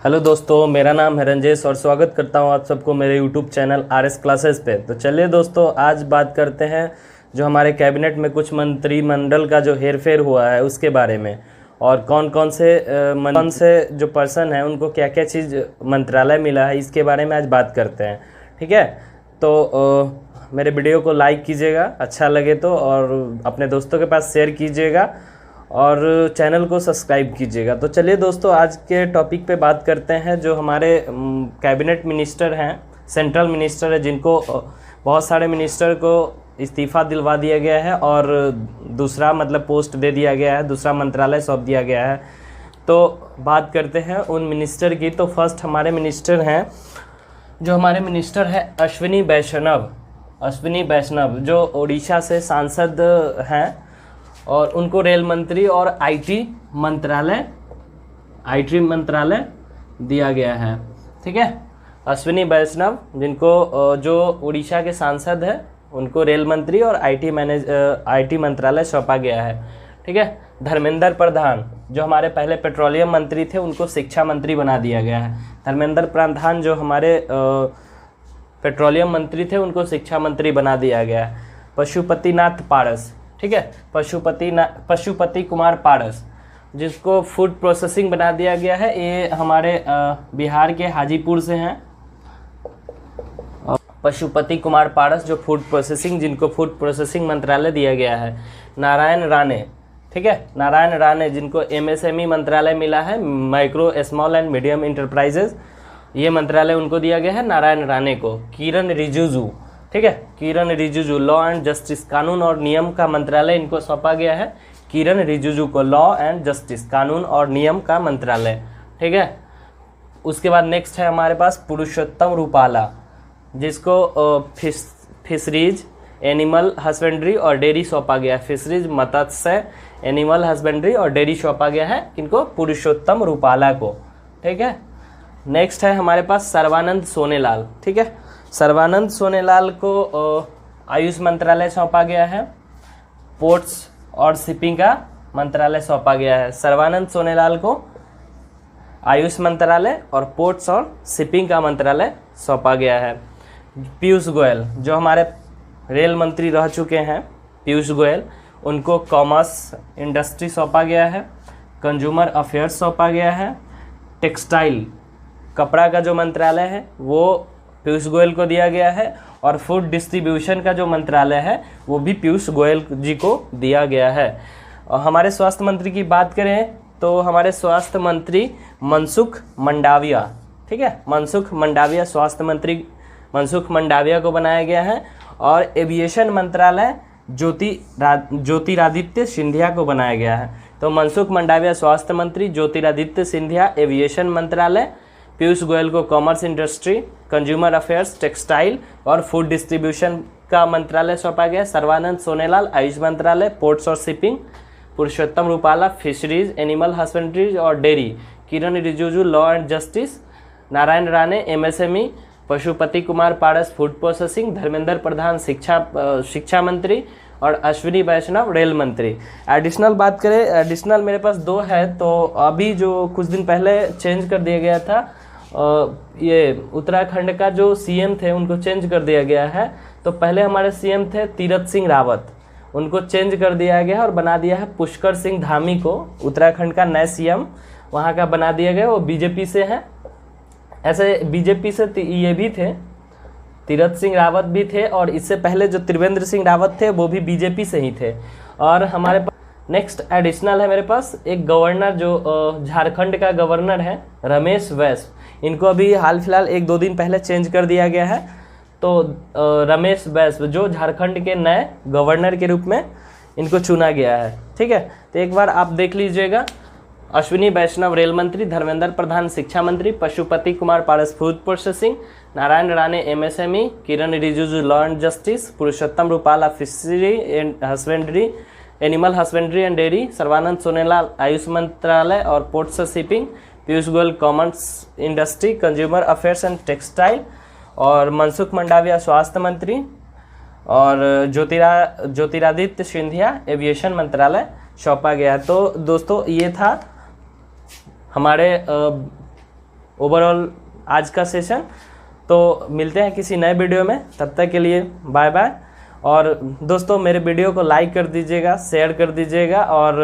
Hello दोस्तों, मेरा नाम है रंजेश और स्वागत करता हूं आप सबको मेरे यूट्यूब चैनल आरएस क्लासेस पे। तो चलिए दोस्तों, आज बात करते हैं जो हमारे कैबिनेट में कुछ मंत्रिमंडल का जो हेरफेर हुआ है उसके बारे में, और कौन कौन से जो पर्सन हैं उनको क्या क्या चीज़ मंत्रालय मिला है, इसके बारे में आज बात करते हैं। ठीक है, तो मेरे वीडियो को लाइक कीजिएगा अच्छा लगे तो, और अपने दोस्तों के पास शेयर कीजिएगा और चैनल को सब्सक्राइब कीजिएगा। तो चलिए दोस्तों, आज के टॉपिक पे बात करते हैं। जो हमारे कैबिनेट मिनिस्टर हैं, सेंट्रल मिनिस्टर है, जिनको बहुत सारे मिनिस्टर को इस्तीफ़ा दिलवा दिया गया है और दूसरा मतलब पोस्ट दे दिया गया है, दूसरा मंत्रालय सौंप दिया गया है। तो बात करते हैं उन मिनिस्टर की। तो फर्स्ट हमारे मिनिस्टर हैं, जो हमारे मिनिस्टर है अश्विनी वैष्णव, जो उड़ीसा से सांसद हैं, और उनको रेल मंत्री और आईटी मंत्रालय दिया गया है। ठीक है, अश्विनी वैष्णव, जिनको जो उड़ीसा के सांसद है, उनको रेल मंत्री और आईटी मंत्रालय सौंपा गया है। ठीक है, धर्मेंद्र प्रधान, जो हमारे पहले पेट्रोलियम मंत्री थे, उनको शिक्षा मंत्री बना दिया गया है। धर्मेंद्र प्रधान जो हमारे पेट्रोलियम मंत्री थे, उनको शिक्षा मंत्री बना दिया गया है। पशुपतिनाथ पारस, ठीक है, पशुपति कुमार पारस, जिसको फूड प्रोसेसिंग बना दिया गया है। ये हमारे बिहार के हाजीपुर से हैं। पशुपति कुमार पारस जो जिनको फूड प्रोसेसिंग मंत्रालय दिया गया है। नारायण राणे, ठीक है, नारायण राणे, जिनको एमएसएमई मंत्रालय मिला है, micro small and medium enterprises, ये मंत्रालय उनको दिया गया है नारायण राणे को। किरण रिजिजू, ठीक है, किरण रिजिजू, लॉ एंड जस्टिस, कानून और नियम का मंत्रालय इनको सौंपा गया है। किरण रिजिजू को लॉ एंड जस्टिस, कानून और नियम का मंत्रालय। ठीक है, उसके बाद नेक्स्ट है हमारे पास पुरुषोत्तम रूपाला, जिसको फिशरीज, एनिमल हस्बेंड्री और डेयरी सौंपा गया है। फिशरीज, मत्स्य, एनिमल हस्बेंड्री और डेयरी सौंपा गया है किनको? पुरुषोत्तम रूपाला को। ठीक है, नेक्स्ट है हमारे पास सर्बानंद सोनोवाल। ठीक है, सर्बानंद सोनोवाल को आयुष मंत्रालय सौंपा गया है। पोर्ट्स और शिपिंग का मंत्रालय सौंपा गया है। सर्बानंद सोनोवाल को आयुष मंत्रालय और पोर्ट्स और शिपिंग का मंत्रालय सौंपा गया है। पीयूष गोयल, जो हमारे रेल मंत्री रह चुके हैं, पीयूष गोयल, उनको कॉमर्स इंडस्ट्री सौंपा गया है। कंज्यूमर अफेयर्स सौंपा गया है। टेक्सटाइल, कपड़ा का जो मंत्रालय है वो पीयूष गोयल को दिया गया है। और फूड डिस्ट्रीब्यूशन का जो मंत्रालय है वो भी पीयूष गोयल जी को दिया गया है। और हमारे स्वास्थ्य मंत्री की बात करें तो हमारे स्वास्थ्य मंत्री मनसुख मंडाविया, ठीक है, मनसुख मंडाविया, स्वास्थ्य मंत्री मनसुख मंडाविया को बनाया गया है। और एविएशन मंत्रालय ज्योतिरादित्य सिंधिया को बनाया गया है। तो मनसुख मंडाविया स्वास्थ्य मंत्री, ज्योतिरादित्य सिंधिया एविएशन मंत्रालय, पीयूष गोयल को commerce industry, consumer affairs, textile और फूड डिस्ट्रीब्यूशन का मंत्रालय सौंपा गया। सर्बानंद सोनोवाल आयुष मंत्रालय, पोर्ट्स और shipping, Purushottam Rupala fisheries, animal husbandry और dairy, Kiren Rijiju law and justice, Narayan Rane MSME, Pashupati Kumar Paras food processing, Dharmendra Pradhan शिक्षा मंत्री और अश्विनी वैष्णव रेल मंत्री। एडिशनल बात करें, एडिशनल मेरे पास 2 है। तो अभी जो कुछ दिन पहले चेंज कर दिया गया था, ये उत्तराखंड का जो सीएम थे उनको चेंज कर दिया गया है। तो पहले हमारे सीएम थे तीरथ सिंह रावत, उनको चेंज कर दिया गया है और बना दिया है पुष्कर सिंह धामी को उत्तराखंड का नया सीएम वहाँ का बना दिया गया। वो बीजेपी से हैं। ऐसे बीजेपी से ये भी थे, तीरथ सिंह रावत भी थे, और इससे पहले जो त्रिवेंद्र सिंह रावत थे वो भी बीजेपी से ही थे। और हमारे पास नेक्स्ट एडिशनल है मेरे पास एक गवर्नर, जो झारखंड का गवर्नर है रमेश बैस, इनको अभी हाल फिलहाल 1-2 दिन पहले चेंज कर दिया गया है। तो रमेश बैस जो झारखंड के नए गवर्नर के रूप में इनको चुना गया है। ठीक है, तो एक बार आप देख लीजिएगा। अश्विनी वैष्णव रेल मंत्री, धर्मेंद्र प्रधान शिक्षा मंत्री, Pashupati Kumar Paras food processing, Narayan Rane MSME, Kiren Rijiju law and justice, Purushottam Rupala fishery and husbandry, animal husbandry and dairy, Sarbananda Sonowal Ayush मंत्रालय और ports shipping, Piyush Goyal commerce industry, consumer affairs and textile, और मनसुख मंडाविया स्वास्थ्य मंत्री, और ज्योतिरादित्य सिंधिया एविएशन मंत्रालय सौंपा गया है। तो दोस्तों ये था हमारे ओवरऑल आज का सेशन। तो मिलते हैं किसी नए वीडियो में, तब तक के लिए बाय बाय। और दोस्तों मेरे वीडियो को लाइक कर दीजिएगा, शेयर कर दीजिएगा और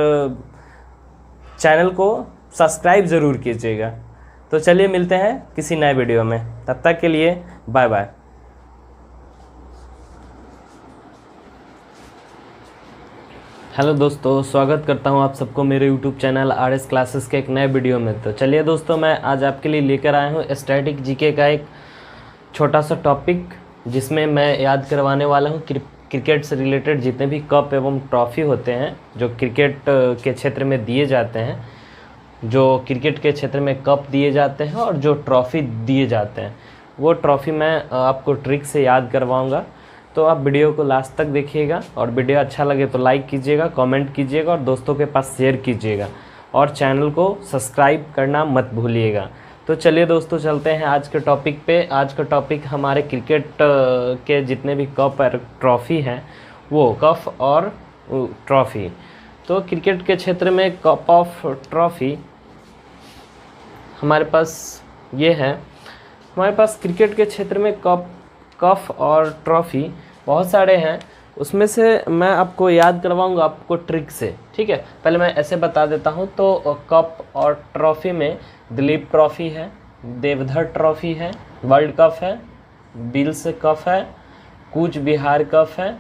चैनल को सब्सक्राइब ज़रूर कीजिएगा। तो चलिए मिलते हैं किसी नए वीडियो में, तब तक के लिए बाय बाय। हेलो दोस्तों, स्वागत करता हूं आप सबको मेरे YouTube चैनल RS क्लासेस के एक नए वीडियो में। तो चलिए दोस्तों, मैं आज आपके लिए लेकर आया हूं स्टैटिक जीके का एक छोटा सा टॉपिक, जिसमें मैं याद करवाने वाला हूं क्रिकेट से रिलेटेड जितने भी कप एवं ट्रॉफ़ी होते हैं जो क्रिकेट के क्षेत्र में दिए जाते हैं, जो क्रिकेट के क्षेत्र में कप दिए जाते हैं और जो ट्रॉफ़ी दिए जाते हैं, वो ट्रॉफ़ी मैं आपको ट्रिक से याद करवाऊँगा। तो आप वीडियो को लास्ट तक देखिएगा और वीडियो अच्छा लगे तो लाइक कीजिएगा, कमेंट कीजिएगा और दोस्तों के पास शेयर कीजिएगा और चैनल को सब्सक्राइब करना मत भूलिएगा। तो चलिए दोस्तों, चलते हैं आज के टॉपिक पे। आज का टॉपिक हमारे क्रिकेट के जितने भी कप और ट्रॉफ़ी हैं, वो कप और ट्रॉफ़ी। तो क्रिकेट के क्षेत्र में कप ऑफ ट्रॉफ़ी हमारे पास ये है। हमारे पास क्रिकेट के क्षेत्र में कप और ट्रॉफ़ी बहुत सारे हैं, उसमें से मैं आपको याद करवाऊंगा आपको ट्रिक से, ठीक है। पहले मैं ऐसे बता देता हूं। तो कप और ट्रॉफ़ी में दिलीप ट्रॉफ़ी है, देवधर ट्रॉफ़ी है, वर्ल्ड कप है, विल्स कप है, कूच बिहार कप है,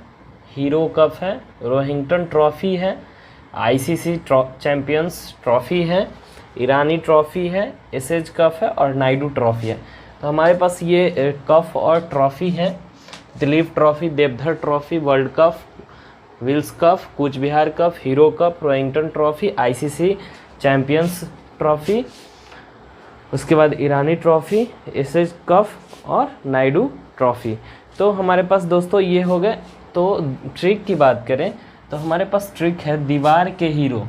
हीरो कप है, रोहिंग्टन ट्रॉफ़ी है, ICC चैम्पियंस ट्रॉफ़ी है, ईरानी ट्रॉफ़ी है, एसेज कप है और नायडू ट्रॉफ़ी है। तो हमारे पास ये कप और ट्रॉफ़ी है। Duleep trophy, Deodhar trophy, world cup, Wills cup, Cooch Behar cup, Hero cup, Rohinton trophy, ICC champions trophy, उसके बाद ईरानी ट्रॉफ़ी, एसेज कप और नायडू ट्रॉफ़ी। तो हमारे पास दोस्तों ये हो गए। तो ट्रिक की बात करें तो हमारे पास ट्रिक है दीवार के हीरो।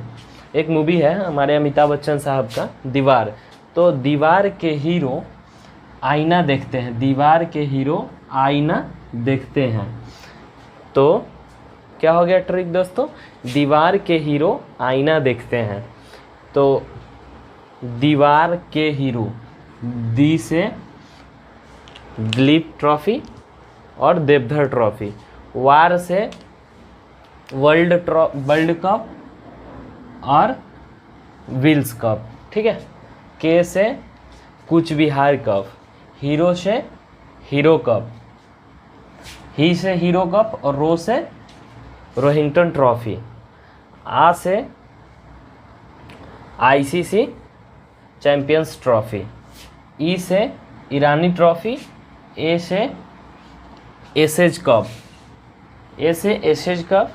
एक मूवी है हमारे अमिताभ बच्चन साहब का, दीवार। तो दीवार के हीरो आईना देखते हैं, दीवार के हीरो आईना देखते हैं। तो क्या हो गया ट्रिक दोस्तों? दीवार के हीरो आईना देखते हैं। तो दीवार के हीरो, दी से दिलीप ट्रॉफ़ी और देवधर ट्रॉफ़ी, वार से वर्ल्ड कप और विल्स कप, ठीक है। के से कूच बिहार कप, हीरो से हीरो कप, ही से हीरो कप और रो से रोहिंग्टन ट्रॉफ़ी, आ से ICC चैम्पियंस ट्रॉफ़ी, ई से ईरानी ट्रॉफ़ी, ए से एसेज कप, ए से एसेज कप,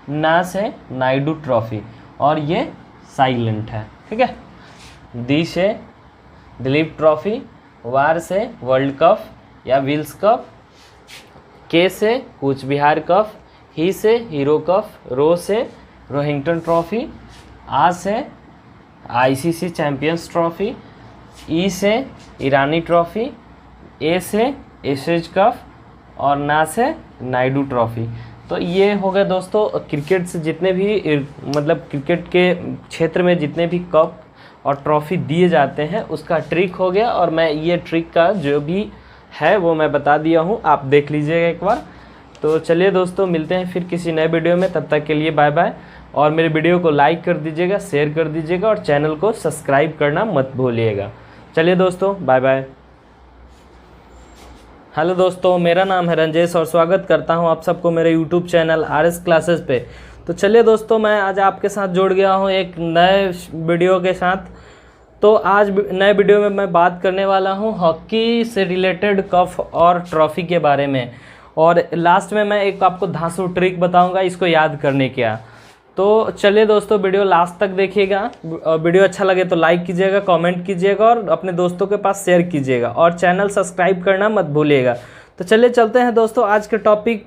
ना से नायडू ट्रॉफ़ी और ये साइलेंट है, ठीक है। दी से दिलीप ट्रॉफ़ी, वार से वर्ल्ड कप या विल्स कप, के से कूच बिहार कप, ही से हीरो कप, रो से रोहिंग्टन ट्रॉफ़ी, आ से ICC चैम्पियंस ट्रॉफ़ी, ई से ईरानी ट्रॉफ़ी, ए से एसेज कप और ना से नायडू ट्रॉफ़ी। तो ये हो गया दोस्तों क्रिकेट से जितने भी मतलब क्रिकेट के क्षेत्र में जितने भी कप और ट्रॉफ़ी दिए जाते हैं उसका ट्रिक हो गया। और मैं ये ट्रिक का जो भी है वो मैं बता दिया हूँ, आप देख लीजिएगा एक बार। तो चलिए दोस्तों, मिलते हैं फिर किसी नए वीडियो में, तब तक के लिए बाय बाय। और मेरे वीडियो को लाइक कर दीजिएगा, शेयर कर दीजिएगा और चैनल को सब्सक्राइब करना मत भूलिएगा। चलिए दोस्तों, बाय बाय। हेलो दोस्तों, मेरा नाम है रंजेश और स्वागत करता हूं आप सबको मेरे YouTube चैनल RS क्लासेस पे। तो चलिए दोस्तों, मैं आज आपके साथ जुड़ गया हूं एक नए वीडियो के साथ। तो आज नए वीडियो में मैं बात करने वाला हूं हॉकी से रिलेटेड कप और ट्रॉफ़ी के बारे में। और लास्ट में मैं एक आपको धांसू ट्रिक बताऊँगा इसको याद करने का। तो चलिए दोस्तों, वीडियो लास्ट तक देखिएगा। वीडियो अच्छा लगे तो लाइक कीजिएगा, कमेंट कीजिएगा और अपने दोस्तों के पास शेयर कीजिएगा और चैनल सब्सक्राइब करना मत भूलिएगा। तो चलिए चलते हैं दोस्तों, आज के टॉपिक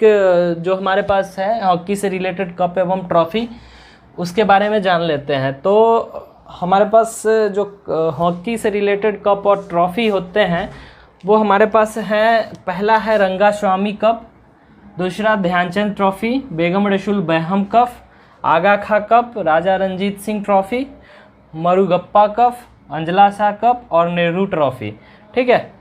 जो हमारे पास है हॉकी से रिलेटेड कप एवं ट्रॉफ़ी, उसके बारे में जान लेते हैं। तो हमारे पास जो हॉकी से रिलेटेड कप और ट्रॉफ़ी होते हैं वो हमारे पास है, पहला है रंगास्वामी कप, दूसरा Dhyanchand trophy, Begum Rasool Begum cup, Aga Khan cup, Raja Ranjit Singh trophy, Murugappa cup Anjala Shah cup और नेहरू ट्रॉफी। ठीक है,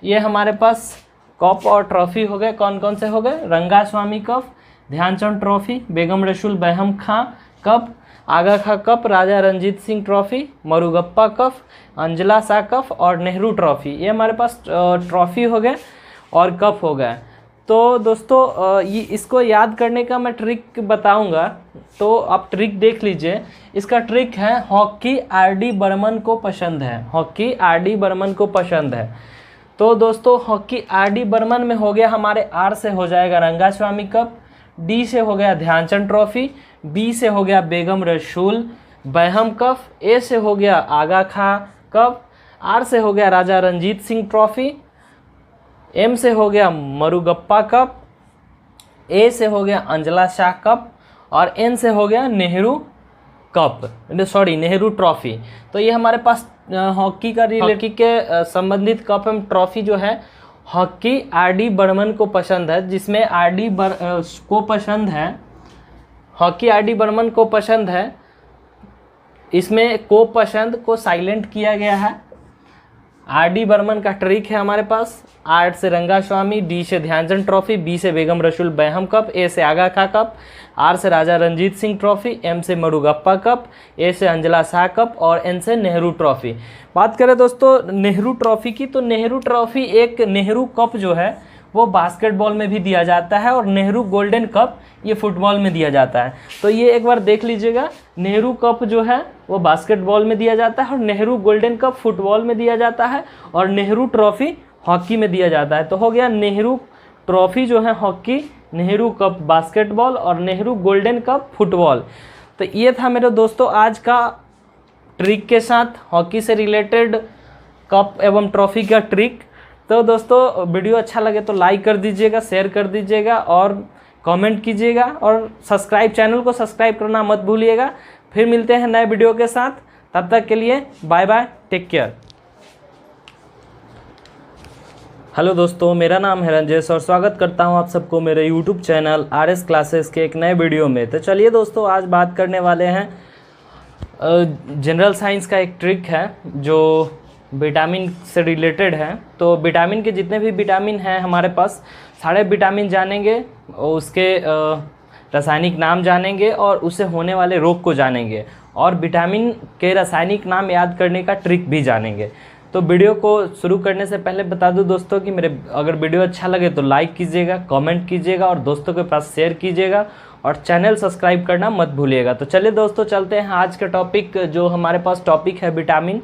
ये हमारे पास कप और ट्रॉफी हो गए। कौन कौन से हो गए? Rangaswamy cup, Dhyan Chand trophy, Begum Rasool Begum Khan cup, Aga Khan cup, Raja Ranjit Singh trophy, Murugappa cup, Anjala Shah cup और नेहरू ट्रॉफी। ये हमारे पास ट्रॉफी हो गए और कप हो गए। तो दोस्तों ये इसको याद करने का मैं ट्रिक बताऊंगा, तो आप ट्रिक देख लीजिए। इसका ट्रिक है हॉकी आर.डी. बर्मन को पसंद है, हॉकी आर.डी. बर्मन को पसंद है। तो दोस्तों हॉकी आर.डी. बर्मन में हो गया हमारे आर से हो जाएगा रंगास्वामी कप, डी से हो गया ध्यानचंद ट्रॉफी, बी से हो गया बेगम रसूल बेगम कप, ए से हो गया आगा खां कप, आर से हो गया राजा रंजीत सिंह ट्रॉफी, एम से हो गया मरुगप्पा कप, ए से हो गया अंजला शाह कप और एन से हो गया Nehru cup, sorry Nehru trophy. तो ये हमारे पास हॉकी का हॉकी के संबंधित कप एवं ट्रॉफी जो है हॉकी आर.डी. बर्मन को पसंद है, जिसमें आर.डी. को पसंद है, हॉकी आर.डी. बर्मन को पसंद है। इसमें को पसंद को साइलेंट किया गया है। आर.डी. बर्मन का ट्रिक है हमारे पास, आर से रंगास्वामी, डी से ध्यानचंद ट्रॉफी, बी से बेगम रसूल बेगम कप, ए से आगा खां कप, आर से राजा रंजीत सिंह ट्रॉफी, एम से मरुगप्पा कप, ए से अंजला शाह कप और एन से नेहरू ट्रॉफी। बात करें दोस्तों नेहरू ट्रॉफी की, तो नेहरू ट्रॉफी एक नेहरू कप जो है वो बास्केटबॉल में भी दिया जाता है और नेहरू गोल्डन कप ये फुटबॉल में दिया जाता है। तो ये एक बार देख लीजिएगा, नेहरू कप जो है वो बास्केटबॉल में दिया जाता है और नेहरू गोल्डन कप फुटबॉल में दिया जाता है और नेहरू ट्रॉफी हॉकी में दिया जाता है। तो हो गया नेहरू ट्रॉफी जो है हॉकी, नेहरू कप बास्केटबॉल और नेहरू गोल्डन कप फुटबॉल। तो ये था मेरे दोस्तों आज का ट्रिक के साथ हॉकी से रिलेटेड कप एवं ट्रॉफी का ट्रिक। तो दोस्तों वीडियो अच्छा लगे तो लाइक कर दीजिएगा, शेयर कर दीजिएगा और कमेंट कीजिएगा और चैनल को सब्सक्राइब करना मत भूलिएगा। फिर मिलते हैं नए वीडियो के साथ, तब तक के लिए bye bye, take care. Hello दोस्तों, मेरा नाम है रंजेश और स्वागत करता हूं आप सबको मेरे यूट्यूब चैनल RS क्लासेस के एक नए वीडियो में। तो चलिए दोस्तों आज बात करने वाले हैं जनरल साइंस का एक ट्रिक है जो विटामिन से रिलेटेड है। तो विटामिन के जितने भी विटामिन हैं हमारे पास, सारे विटामिन जानेंगे, उसके रासायनिक नाम जानेंगे और उससे होने वाले रोग को जानेंगे और विटामिन के रासायनिक नाम याद करने का ट्रिक भी जानेंगे। तो वीडियो को शुरू करने से पहले बता दूं दोस्तों कि मेरे अगर वीडियो अच्छा लगे तो लाइक कीजिएगा, कमेंट कीजिएगा और दोस्तों के पास शेयर कीजिएगा और चैनल सब्सक्राइब करना मत भूलिएगा। तो चलिए दोस्तों चलते हैं आज के टॉपिक, जो हमारे पास टॉपिक है विटामिन।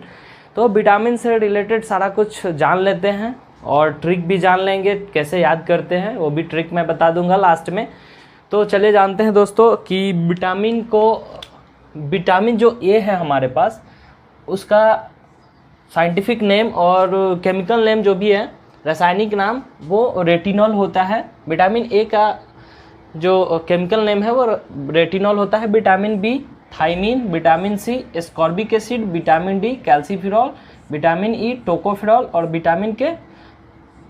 तो विटामिन से रिलेटेड सारा कुछ जान लेते हैं और ट्रिक भी जान लेंगे, कैसे याद करते हैं वो भी ट्रिक मैं बता दूंगा लास्ट में। तो चलिए जानते हैं दोस्तों कि विटामिन जो ए है हमारे पास, उसका साइंटिफिक नेम और केमिकल नेम जो भी है, रासायनिक नाम, वो रेटिनॉल होता है। विटामिन ए का जो केमिकल नेम है वो रेटिनॉल होता है। Vitamin B thiamine, vitamin C ascorbic acid, vitamin D calciferol, vitamin E tocopherol और विटामिन के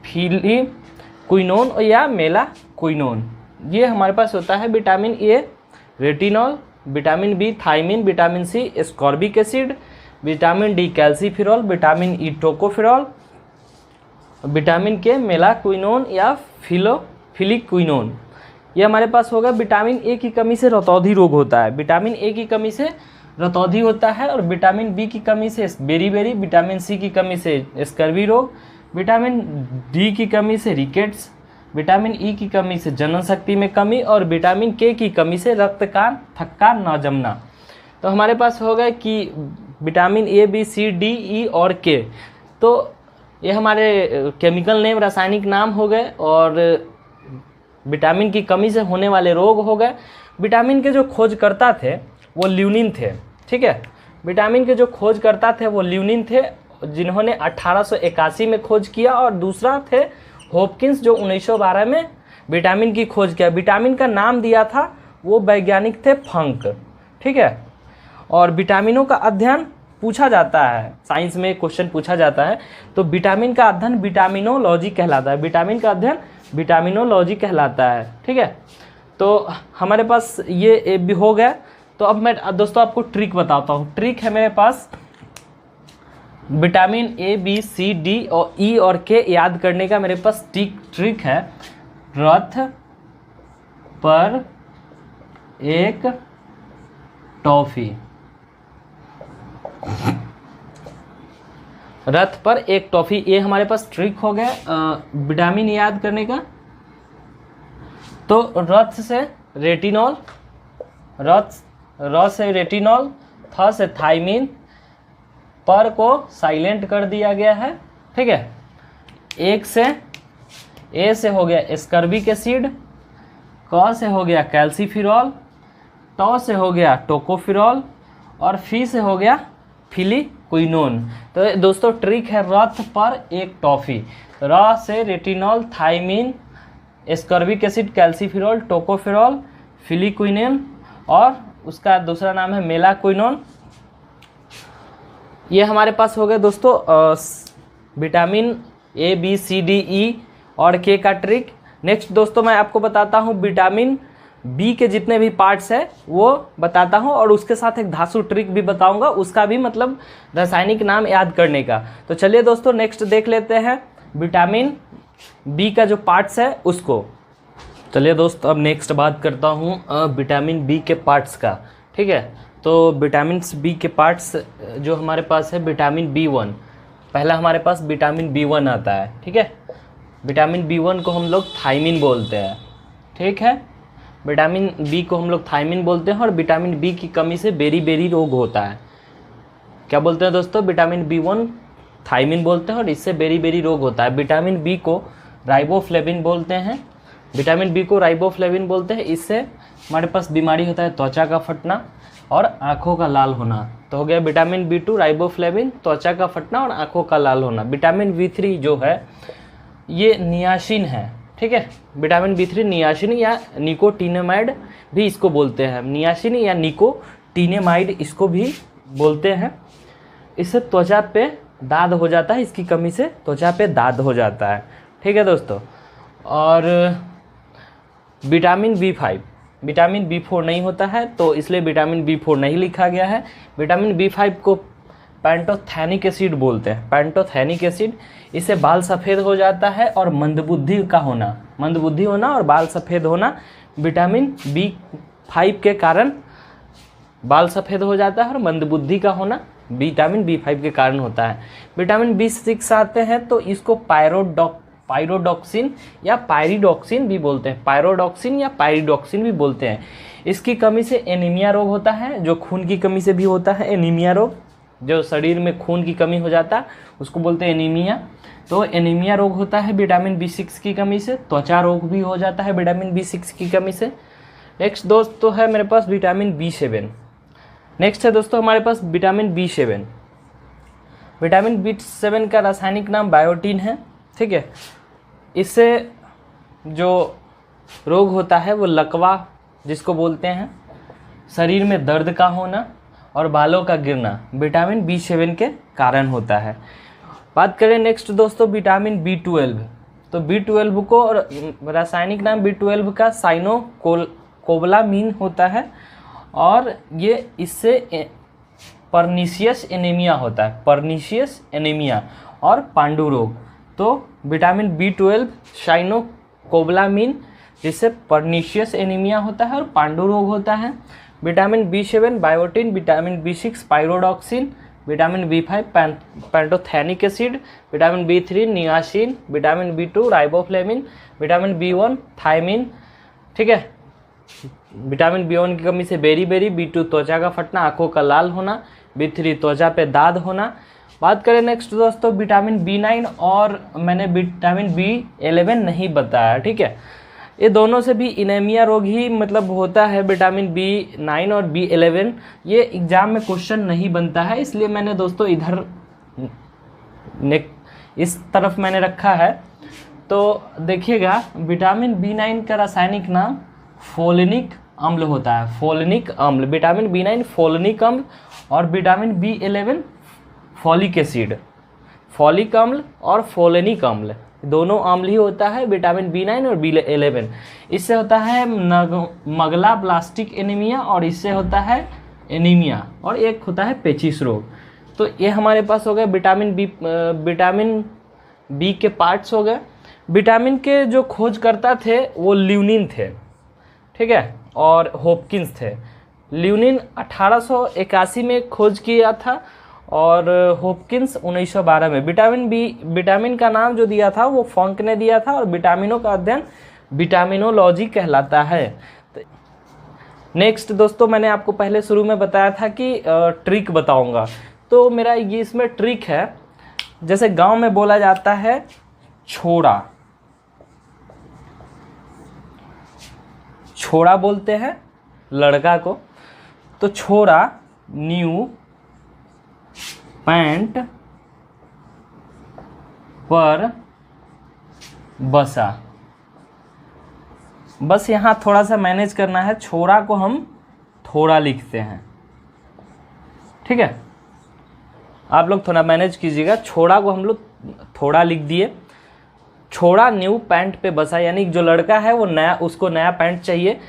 फिलिक्विनोन या मेलाक्विनोन। ये हमारे पास होता है vitamin A retinol, vitamin B thiamine, vitamin C ascorbic acid, vitamin D calciferol, vitamin E tocopherol, vitamin K menaquinone या फिलिक्विनोन। ये हमारे पास होगा। विटामिन ए की कमी से रतौंधी रोग होता है, विटामिन ए की कमी से रतौंधी होता है और विटामिन बी की कमी से बेरीबेरी, विटामिन सी की कमी से स्कर्वी रोग, विटामिन डी की कमी से रिकेट्स, विटामिन ई की कमी से जनन शक्ति में कमी और विटामिन के की कमी से रक्त का थक्का न जमना। तो हमारे पास होगा कि vitamin A B C D E और के। तो ये हमारे केमिकल नेम रासायनिक नाम हो गए और विटामिन की कमी से होने वाले रोग हो गए। विटामिन के जो खोजकर्ता थे वो ल्यूनिन थे। ठीक है, विटामिन के जो खोजकर्ता थे वो ल्यूनिन थे, जिन्होंने 1881 में खोज किया और दूसरा थे हॉपकिंस जो 1912 में विटामिन की खोज किया। विटामिन का नाम दिया था वो वैज्ञानिक थे फंक। ठीक है, और विटामिनों का अध्ययन पूछा जाता है, साइंस में क्वेश्चन पूछा जाता है, तो विटामिन का अध्ययन विटामिनोलॉजी कहलाता है। विटामिन का अध्ययन विटामिनोलॉजी कहलाता है। ठीक है, तो हमारे पास ये भी हो गया। तो अब मैं दोस्तों आपको ट्रिक बताता हूँ। ट्रिक है मेरे पास vitamin A B C D और ई और के याद करने का मेरे पास ट्रिक है। रथ पर एक टॉफी, रथ पर एक टॉफी, ये हमारे पास ट्रिक हो गया विटामिन याद करने का। तो रथ से रेटिनॉल, र से रेटिनॉल, थ से थाइमिन, पर को साइलेंट कर दिया गया है, ठीक है। एक से ए से हो गया एस्कर्बिक एसिड, क से हो गया कैल्सीफिरॉल, ट से हो गया टोकोफिरॉल और फी से हो गया फिलिक्विनोन। तो दोस्तों ट्रिक है रथ पर एक टॉफी। र से retinol, thiamine, ascorbic acid, calciferol, tocopherol, phylloquinone और उसका दूसरा नाम है मेलाक्विनोन। ये हमारे पास हो गए दोस्तों vitamin A B C D E और के का ट्रिक। नेक्स्ट दोस्तों मैं आपको बताता हूँ विटामिन बी के जितने भी पार्ट्स है वो बताता हूँ और उसके साथ एक धातु ट्रिक भी बताऊंगा, उसका भी मतलब रासायनिक नाम याद करने का। तो चलिए दोस्तों नेक्स्ट देख लेते हैं विटामिन बी का जो पार्ट्स है उसको। चलिए दोस्तों अब नेक्स्ट बात करता हूँ विटामिन बी के पार्ट्स का, ठीक है। तो विटामिन बी के पार्ट्स जो हमारे पास है विटामिन B1, पहला हमारे पास विटामिन B1 आता है, ठीक है। विटामिन B1 को हम लोग थाइमिन बोलते हैं, ठीक है। विटामिन बी को हम लोग थाइमिन बोलते हैं और विटामिन बी की कमी से बेरी रोग होता है। क्या बोलते हैं दोस्तों? विटामिन B1 थाइमिन बोलते हैं और इससे बेरी रोग होता है। विटामिन बी को राइबोफ्लेविन बोलते हैं, विटामिन बी को राइबोफ्लेविन बोलते हैं। इससे हमारे पास बीमारी होता है त्वचा का फटना और आँखों का लाल होना। तो हो गया विटामिन B2 राइबोफ्लेविन, त्वचा का फटना और आँखों का लाल होना। विटामिन B3 जो है ये नियासिन है, ठीक है। विटामिन B3 नियासिन या निकोटिनेमाइड भी इसको बोलते हैं, नियासिन या निकोटिनेमाइड इसको भी बोलते हैं। इससे त्वचा पे दाद हो जाता है, इसकी कमी से त्वचा पे दाद हो जाता है, ठीक है दोस्तों। और विटामिन B5, विटामिन B4 नहीं होता है तो इसलिए विटामिन B4 नहीं लिखा गया है। विटामिन B5 को पैंटोथेनिक एसिड बोलते हैं, पैंटोथेनिक एसिड। इससे बाल सफ़ेद हो जाता है और मंदबुद्धि का होना, मंदबुद्धि होना और बाल सफ़ेद होना विटामिन B5 के कारण बाल सफ़ेद हो जाता है और मंदबुद्धि का होना विटामिन B5 के कारण होता है। विटामिन B6 आते हैं तो इसको पायरोडॉक्सिन या पायरिडॉक्सिन भी बोलते हैं, पायरोडॉक्सिन या पायरिडॉक्सिन भी बोलते हैं। इसकी कमी से एनीमिया रोग होता है, जो खून की कमी से भी होता है। एनीमिया रोग, जो शरीर में खून की कमी हो जाता है उसको बोलते हैं एनीमिया। तो एनीमिया रोग होता है विटामिन B6 की कमी से। त्वचा रोग भी हो जाता है विटामिन B6 की कमी से। नेक्स्ट दोस्तों है मेरे पास विटामिन B7। नेक्स्ट है दोस्तों हमारे पास विटामिन B7। विटामिन B7 का रासायनिक नाम बायोटीन है, ठीक है। इससे जो रोग होता है वो लकवा जिसको बोलते हैं, शरीर में दर्द का होना और बालों का गिरना विटामिन B7 के कारण होता है। बात करें नेक्स्ट दोस्तों विटामिन B12। तो B12 को रासायनिक नाम B12 का साइनोकोबालामीन होता है और ये इससे पर्नीशियस एनीमिया होता है, पर्नीशियस एनीमिया और पांडु रोग। तो विटामिन B12 साइनोकोबालामीन जिससे पर्नीशियस एनीमिया होता है और पांडु रोग होता है। Vitamin B7 biotin, vitamin B6 pyridoxine, vitamin B5 pantothenic acid, vitamin B3 niacin, vitamin B2 riboflavin, vitamin B1 thymine, ठीक है। विटामिन B1 की कमी से बेरी B2 त्वचा का फटना, आंखों का लाल होना, B3 त्वचा पे दाद होना। बात करें नेक्स्ट दोस्तों विटामिन B9 और मैंने विटामिन B11 नहीं बताया, ठीक है। ये दोनों से भी एनीमिया रोग ही मतलब होता है, विटामिन B9 और B11। ये एग्जाम में क्वेश्चन नहीं बनता है, इसलिए मैंने दोस्तों इधर इस तरफ मैंने रखा है। तो देखिएगा विटामिन B9 का रासायनिक नाम फोलिनिक अम्ल होता है, फोलिनिक अम्ल। विटामिन B9 फोलिनिक अम्ल और vitamin B11 folic acid, folic अम्ल और फोलिनिक अम्ल दोनों अम्ल ही होता है विटामिन B9 और B11। इससे होता है मगला ब्लास्टिक एनीमिया और इससे होता है एनीमिया और एक होता है पेचिस रोग। तो ये हमारे पास हो गया विटामिन बी के पार्ट्स हो गए। विटामिन के जो खोजकर्ता थे वो ल्यूनिन थे, ठीक है, और हॉपकिंस थे। ल्यूनिन 1881 में खोज किया था और हॉपकिंस 1912 में। विटामिन का नाम जो दिया था वो फॉन्क ने दिया था और विटामिनों का अध्ययन विटामिनोलॉजी कहलाता है। नेक्स्ट दोस्तों, मैंने आपको पहले शुरू में बताया था कि ट्रिक बताऊंगा, तो मेरा ये इसमें ट्रिक है। जैसे गांव में बोला जाता है छोड़ा, छोड़ा बोलते हैं लड़का को, तो छोड़ा न्यू पैंट पर बसा। बस यहाँ थोड़ा सा मैनेज करना है, छोड़ा को हम थोड़ा लिखते हैं, ठीक है, आप लोग थोड़ा मैनेज कीजिएगा। छोड़ा को हम लोग थोड़ा लिख दिए। छोड़ा न्यू पैंट पे बसा, यानी जो लड़का है वो नया, उसको नया पैंट चाहिए।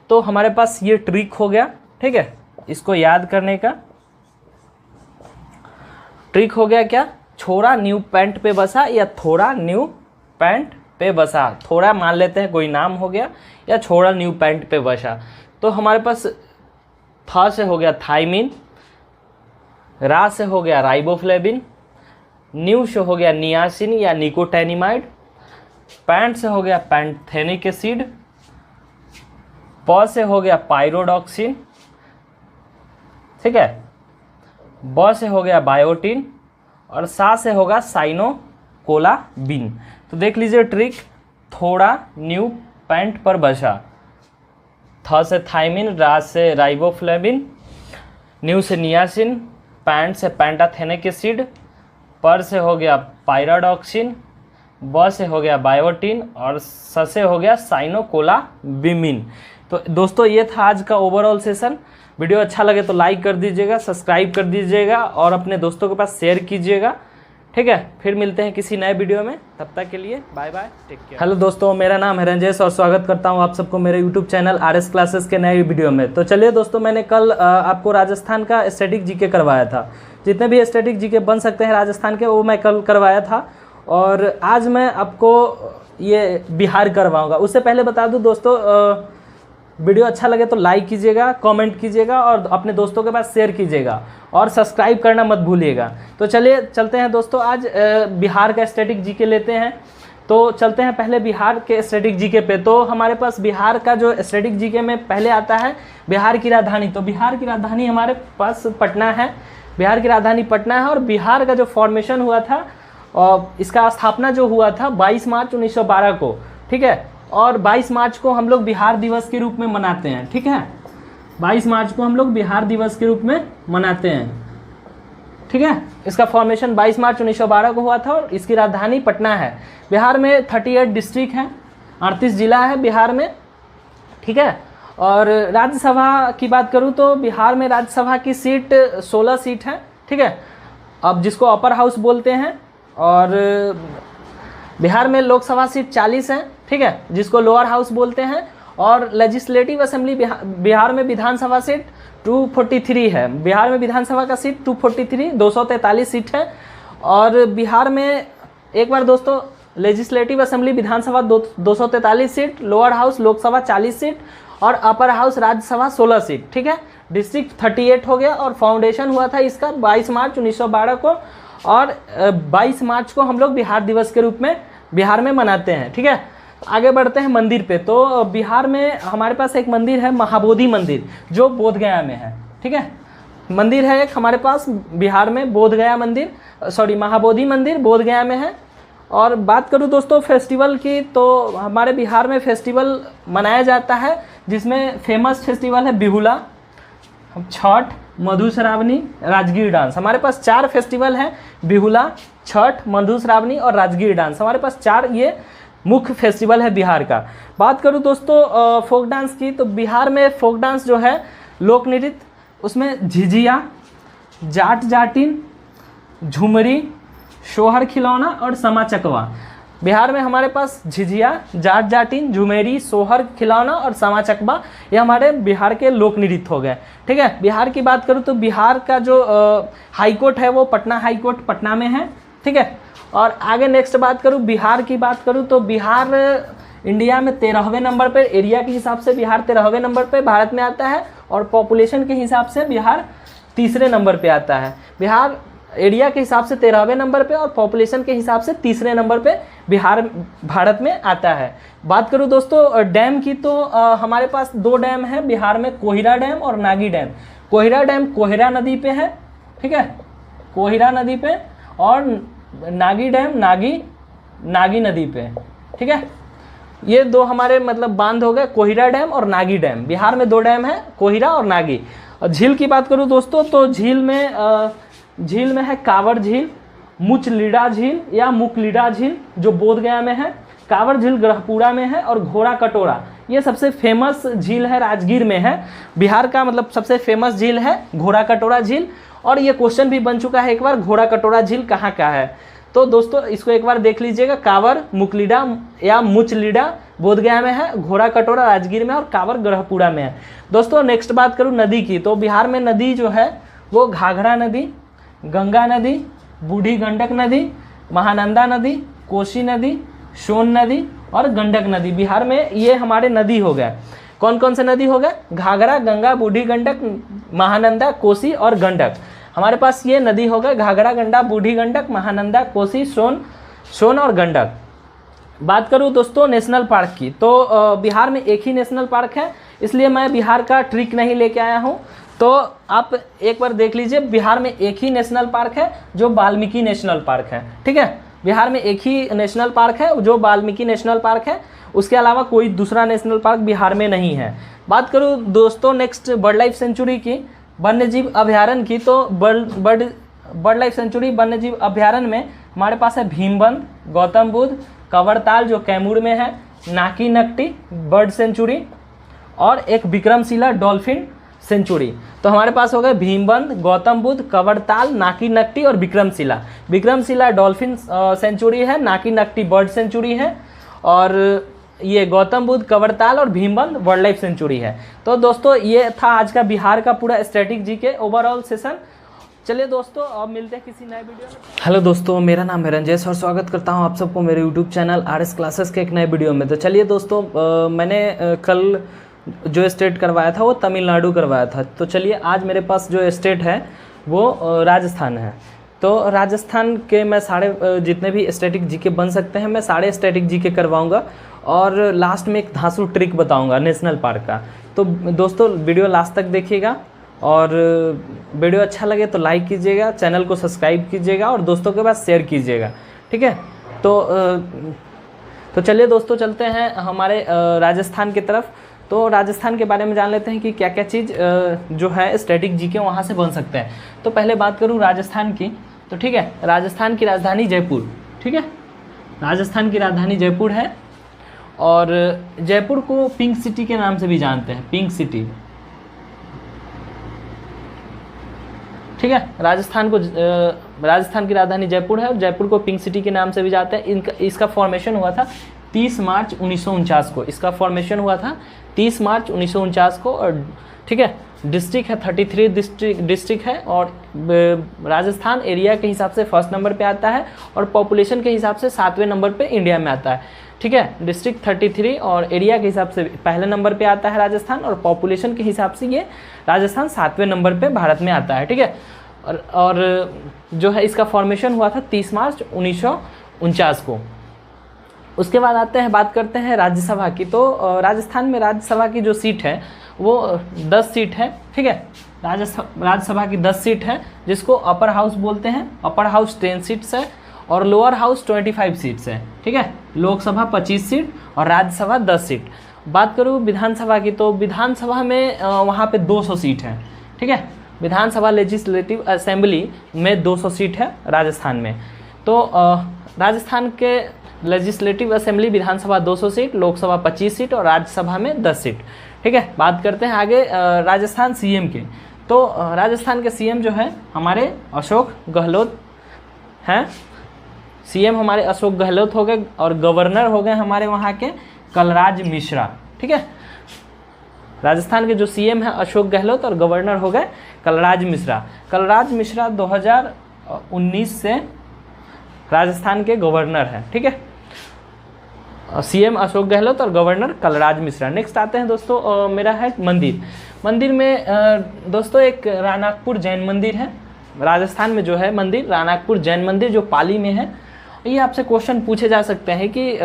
तो हमारे पास ये ट्रिक हो गया, ठीक है, इसको याद करने का ट्रिक हो गया क्या, छोड़ा न्यू पैंट पे बसा या थोड़ा न्यू पैंट पे बसा। थोड़ा मान लेते हैं कोई नाम हो गया, या छोड़ा न्यू पैंट पे बसा। तो हमारे पास था से हो गया थाइमिन, रा से हो गया राइबोफ्लेविन, न्यू से हो गया नियासिन या निकोटैनिमाइड, पैंट से हो गया पैंथेनिक एसिड, प से हो गया पायरोडॉक्सिन, ठीक है, ब से हो गया बायोटिन और सा से होगा साइनोकोलाबिन। तो देख लीजिए ट्रिक, थोड़ा न्यू पैंट पर बसा, थ से थाइमिन, रा से राइबोफ्लेविन, न्यू से नियासिन, पैंट से पैंटाथेनिक एसिड, पर से हो गया पायरोडॉक्सिन, ब से हो गया बायोटिन और स से हो गया साइनोकोलाबिन। तो दोस्तों ये था आज का ओवरऑल सेशन। वीडियो अच्छा लगे तो लाइक कर दीजिएगा, सब्सक्राइब कर दीजिएगा और अपने दोस्तों के पास शेयर कीजिएगा, ठीक है। फिर मिलते हैं किसी नए वीडियो में, तब तक के लिए bye bye, take care. Hello दोस्तों, मेरा नाम है रंजेश और स्वागत करता हूं आप सबको मेरे यूट्यूब चैनल RS क्लासेस के नए वीडियो में। तो चलिए दोस्तों, मैंने कल आपको राजस्थान का स्टैटिक जीके करवाया था। जितने भी स्टैटिक जीके बन सकते हैं राजस्थान के वो मैं कल करवाया था, और आज मैं आपको ये बिहार करवाऊँगा। उससे पहले बता दूँ दोस्तों, वीडियो अच्छा लगे तो लाइक कीजिएगा, कमेंट कीजिएगा और अपने दोस्तों के पास शेयर कीजिएगा और सब्सक्राइब करना मत भूलिएगा। तो चलिए चलते हैं दोस्तों, आज बिहार का स्टैटिक जीके लेते हैं। तो चलते हैं पहले बिहार के स्टैटिक जीके पे। तो हमारे पास बिहार का जो स्टैटिक जीके में पहले आता है बिहार की राजधानी। तो बिहार की राजधानी हमारे पास पटना है, बिहार की राजधानी पटना है। और बिहार का जो फॉर्मेशन हुआ था और इसका स्थापना जो हुआ था 22 मार्च 1912 को, ठीक है। और 22 मार्च को हम लोग बिहार दिवस के रूप में मनाते हैं, ठीक है। 22 मार्च को हम लोग बिहार दिवस के रूप में मनाते हैं, ठीक है। इसका फॉर्मेशन 22 मार्च 1912 को हुआ था और इसकी राजधानी पटना है। बिहार में 38 डिस्ट्रिक्ट हैं, 38 जिला है बिहार में, ठीक है। और राज्यसभा की बात करूँ तो बिहार में राज्यसभा की सीट 16 सीट है, ठीक है, अब जिसको अपर हाउस बोलते हैं। और बिहार में लोकसभा सीट 40 हैं, ठीक है, जिसको लोअर हाउस बोलते हैं। और लेजिस्लेटिव असेंबली बिहार में विधानसभा सीट 243 है। बिहार में विधानसभा का सीट 243, 243 सीट है। और बिहार में एक बार दोस्तों, लेजिस्लेटिव असेंबली विधानसभा 243 seat, lower house Lok Sabha 40 seat और अपर हाउस राज्यसभा 16 सीट, ठीक है। डिस्ट्रिक्ट 38 हो गया। और फाउंडेशन हुआ था इसका 22 मार्च 1912 को। और 22 मार्च को हम लोग बिहार दिवस के रूप में बिहार में मनाते हैं, ठीक है। आगे बढ़ते हैं मंदिर पे। तो बिहार में हमारे पास एक मंदिर है महाबोधि मंदिर, जो बोधगया में है, ठीक है। मंदिर है एक हमारे पास बिहार में, बोधगया मंदिर, महाबोधि मंदिर बोधगया में है। और बात करूँ दोस्तों फेस्टिवल की, तो हमारे बिहार में फेस्टिवल मनाया जाता है, जिसमें फेमस फेस्टिवल है बिहुला, छठ, मधुश्रावणी, राजगीर डांस। हमारे पास 4 फेस्टिवल हैं, बिहुला, छठ, मधुश्रावणी और राजगीर डांस। हमारे पास 4 ये मुख्य फेस्टिवल है बिहार का। बात करूँ दोस्तों फोक डांस की, तो बिहार में फोक डांस जो है लोक नृत्य, उसमें झिझिया, जाट जाटिन, झुमरी, शोहर खिलौना और समा चकवा। बिहार में हमारे पास झिझिया, जाट जाटिन, झुमेरी, सोहर, खिलौना और सामा चकबा, ये हमारे बिहार के लोक नृत्य हो गए। ठीक है, बिहार की बात करूँ तो बिहार का जो हाई कोर्ट है वो पटना हाई कोर्ट पटना में है। ठीक है, और आगे नेक्स्ट बात करूँ बिहार की बात करूँ तो बिहार इंडिया में 13वें नंबर पर, एरिया के हिसाब से बिहार 13वें नंबर पर भारत में आता है, और पॉपुलेशन के हिसाब से बिहार तीसरे नंबर पे आता है। बिहार एरिया के हिसाब से 13वें नंबर पे और पॉपुलेशन के हिसाब से तीसरे नंबर पे बिहार भारत में आता है। बात करूँ दोस्तों डैम की तो हमारे पास 2 डैम है बिहार में, कोहिरा डैम और नागी डैम। कोहिरा डैम कोहिरा नदी पे है, ठीक है, कोहिरा नदी पे, और नागी डैम नागी नदी पे। ठीक है, ये 2 हमारे मतलब बांध हो गए, कोहिरा डैम और नागी डैम। बिहार में 2 डैम है, कोहिरा और नागी। और झील की बात करूँ दोस्तों तो झील में है कांवड़ झील, मुचलीड़ा झील या मुकलीड़ा झील जो बोधगया में है, कांवड़ झील ग्रहपुरा में है, और घोड़ा कटोरा ये सबसे फेमस झील है, राजगीर में है। बिहार का मतलब सबसे फेमस झील है घोड़ा कटोरा झील, और ये क्वेश्चन भी बन चुका है एक बार, घोड़ा कटोरा झील कहाँ का है। तो दोस्तों इसको एक बार देख लीजिएगा, कांवड़ मुकलीड़ा या मुचलीड़ा बोधगया में है, घोड़ा कटोरा राजगीर में, और कांवड़ ग्रहपुरा में है। दोस्तों नेक्स्ट बात करूँ नदी की तो बिहार में नदी जो है वो घाघरा नदी, गंगा नदी, बूढ़ी गंडक नदी, महानंदा नदी, कोसी नदी, सोन नदी और गंडक नदी। बिहार में ये हमारे नदी हो गए। कौन कौन से नदी हो गए? घाघरा, गंगा, बूढ़ी गंडक, महानंदा, कोसी और गंडक। हमारे पास ये नदी हो गए घाघरा, गंडा, बूढ़ी गंडक, महानंदा, कोसी, सोन और गंडक। बात करूँ दोस्तों नेशनल पार्क की तो बिहार में एक ही नेशनल पार्क है, इसलिए मैं बिहार का ट्रिक नहीं लेके आया हूँ। तो आप एक बार देख लीजिए, बिहार में एक ही नेशनल पार्क है जो वाल्मीकि नेशनल पार्क है। ठीक है, बिहार में एक ही नेशनल पार्क है जो वाल्मीकि नेशनल पार्क है, उसके अलावा कोई दूसरा नेशनल पार्क बिहार में नहीं है। बात करूँ दोस्तों नेक्स्ट बर्ड लाइफ सेंचुरी की, वन्यजीव अभ्यारण्य की, तो बर्ड लाइफ सेंचुरी वन्यजीव अभ्यारण्य में हमारे पास है भीमबंध, गौतम बुद्ध, कवरताल जो कैमूर में है, नाकी नकटी बर्ड सेंचुरी, और एक विक्रमशिला डॉल्फिन सेंचुरी। तो हमारे पास हो गए भीमबंध, गौतम बुद्ध, कवरताल, नाकी नकटी और विक्रमशिला। विक्रमशिला डॉल्फिन सेंचुरी है, नाकी नकटी बर्ड सेंचुरी है, और ये गौतम बुद्ध, कवरताल और भीमबंध वाइल्ड लाइफ सेंचुरी है। तो दोस्तों ये था आज का बिहार का पूरा स्टैटिक जीके ओवरऑल सेशन। चलिए दोस्तों अब मिलते हैं किसी नए वीडियो में। हेलो दोस्तों, मेरा नाम है रंजेश और स्वागत करता हूं आप सबको मेरे यूट्यूब चैनल RS क्लासेस के एक नए वीडियो में। तो चलिए दोस्तों मैंने कल जो स्टेट करवाया था वो तमिलनाडु करवाया था। तो चलिए आज मेरे पास जो स्टेट है वो राजस्थान है। तो राजस्थान के मैं सारे जितने भी स्टैटिक जीके बन सकते हैं मैं सारे स्टैटिक जीके करवाऊंगा, और लास्ट में एक धांसू ट्रिक बताऊंगा नेशनल पार्क का। तो दोस्तों वीडियो लास्ट तक देखिएगा, और वीडियो अच्छा लगे तो लाइक कीजिएगा, चैनल को सब्सक्राइब कीजिएगा और दोस्तों के पास शेयर कीजिएगा। ठीक है, तो चलिए दोस्तों चलते हैं हमारे राजस्थान की तरफ। तो राजस्थान के बारे में जान लेते हैं कि क्या क्या चीज़ जो है स्टैटिक जीके वहाँ से बन सकते हैं। तो पहले बात करूँ राजस्थान की, तो ठीक है, राजस्थान की राजधानी जयपुर। ठीक है, राजस्थान की राजधानी जयपुर है, और जयपुर को पिंक सिटी के नाम से भी जानते हैं, पिंक सिटी। ठीक है, राजस्थान की राजधानी जयपुर है और जयपुर को पिंक सिटी के नाम से भी जानते हैं। इसका फॉर्मेशन हुआ था 30 मार्च 1949 को। इसका फॉर्मेशन हुआ था 30 मार्च 1949 को। और ठीक है, डिस्ट्रिक्ट है 33 डिस्ट्रिक्ट है, और राजस्थान एरिया के हिसाब से फर्स्ट नंबर पे आता है और पॉपुलेशन के हिसाब से 7वें नंबर पे इंडिया में आता है। ठीक है, डिस्ट्रिक्ट 33 और एरिया के हिसाब से पहले नंबर पे आता है राजस्थान, और पॉपुलेशन के हिसाब से ये राजस्थान 7वें नंबर पे भारत में आता है। ठीक है, और जो है इसका फॉर्मेशन हुआ था 30 मार्च 1949 को। उसके बाद आते हैं, बात करते हैं राज्यसभा की। तो राजस्थान में राज्यसभा की जो सीट है वो 10 सीट है। ठीक है, राज्यसभा की 10 सीट है, जिसको अपर हाउस बोलते हैं। अपर हाउस 10 सीट्स है और लोअर हाउस 25 सीट्स है। ठीक है, लोकसभा 25 सीट और राज्यसभा 10 सीट। बात करूँ विधानसभा की, तो विधानसभा में वहाँ पे 200 सीट है। ठीक है, विधानसभा लेजिस्लेटिव असेंबली में 200 सीट है राजस्थान में। तो राजस्थान के लेजिस्लेटिव असेंबली विधानसभा 200 सीट, लोकसभा 25 सीट और राज्यसभा में 10 सीट। ठीक है, बात करते हैं आगे राजस्थान CM के। तो राजस्थान के CM जो है हमारे अशोक गहलोत हैं। सीएम हमारे अशोक गहलोत हो गए और गवर्नर हो गए हमारे वहाँ के कलराज मिश्रा। ठीक है, राजस्थान के जो सीएम है अशोक गहलोत और गवर्नर हो गए कलराज मिश्रा। कलराज मिश्रा 2019 से राजस्थान के गवर्नर हैं। ठीक है, सीएम अशोक गहलोत और गवर्नर कलराज मिश्रा। नेक्स्ट आते हैं दोस्तों, मेरा है मंदिर। मंदिर में दोस्तों एक रानाकपुर जैन मंदिर है, राजस्थान में जो है मंदिर रानाकपुर जैन मंदिर जो पाली में है। ये आपसे क्वेश्चन पूछे जा सकते हैं कि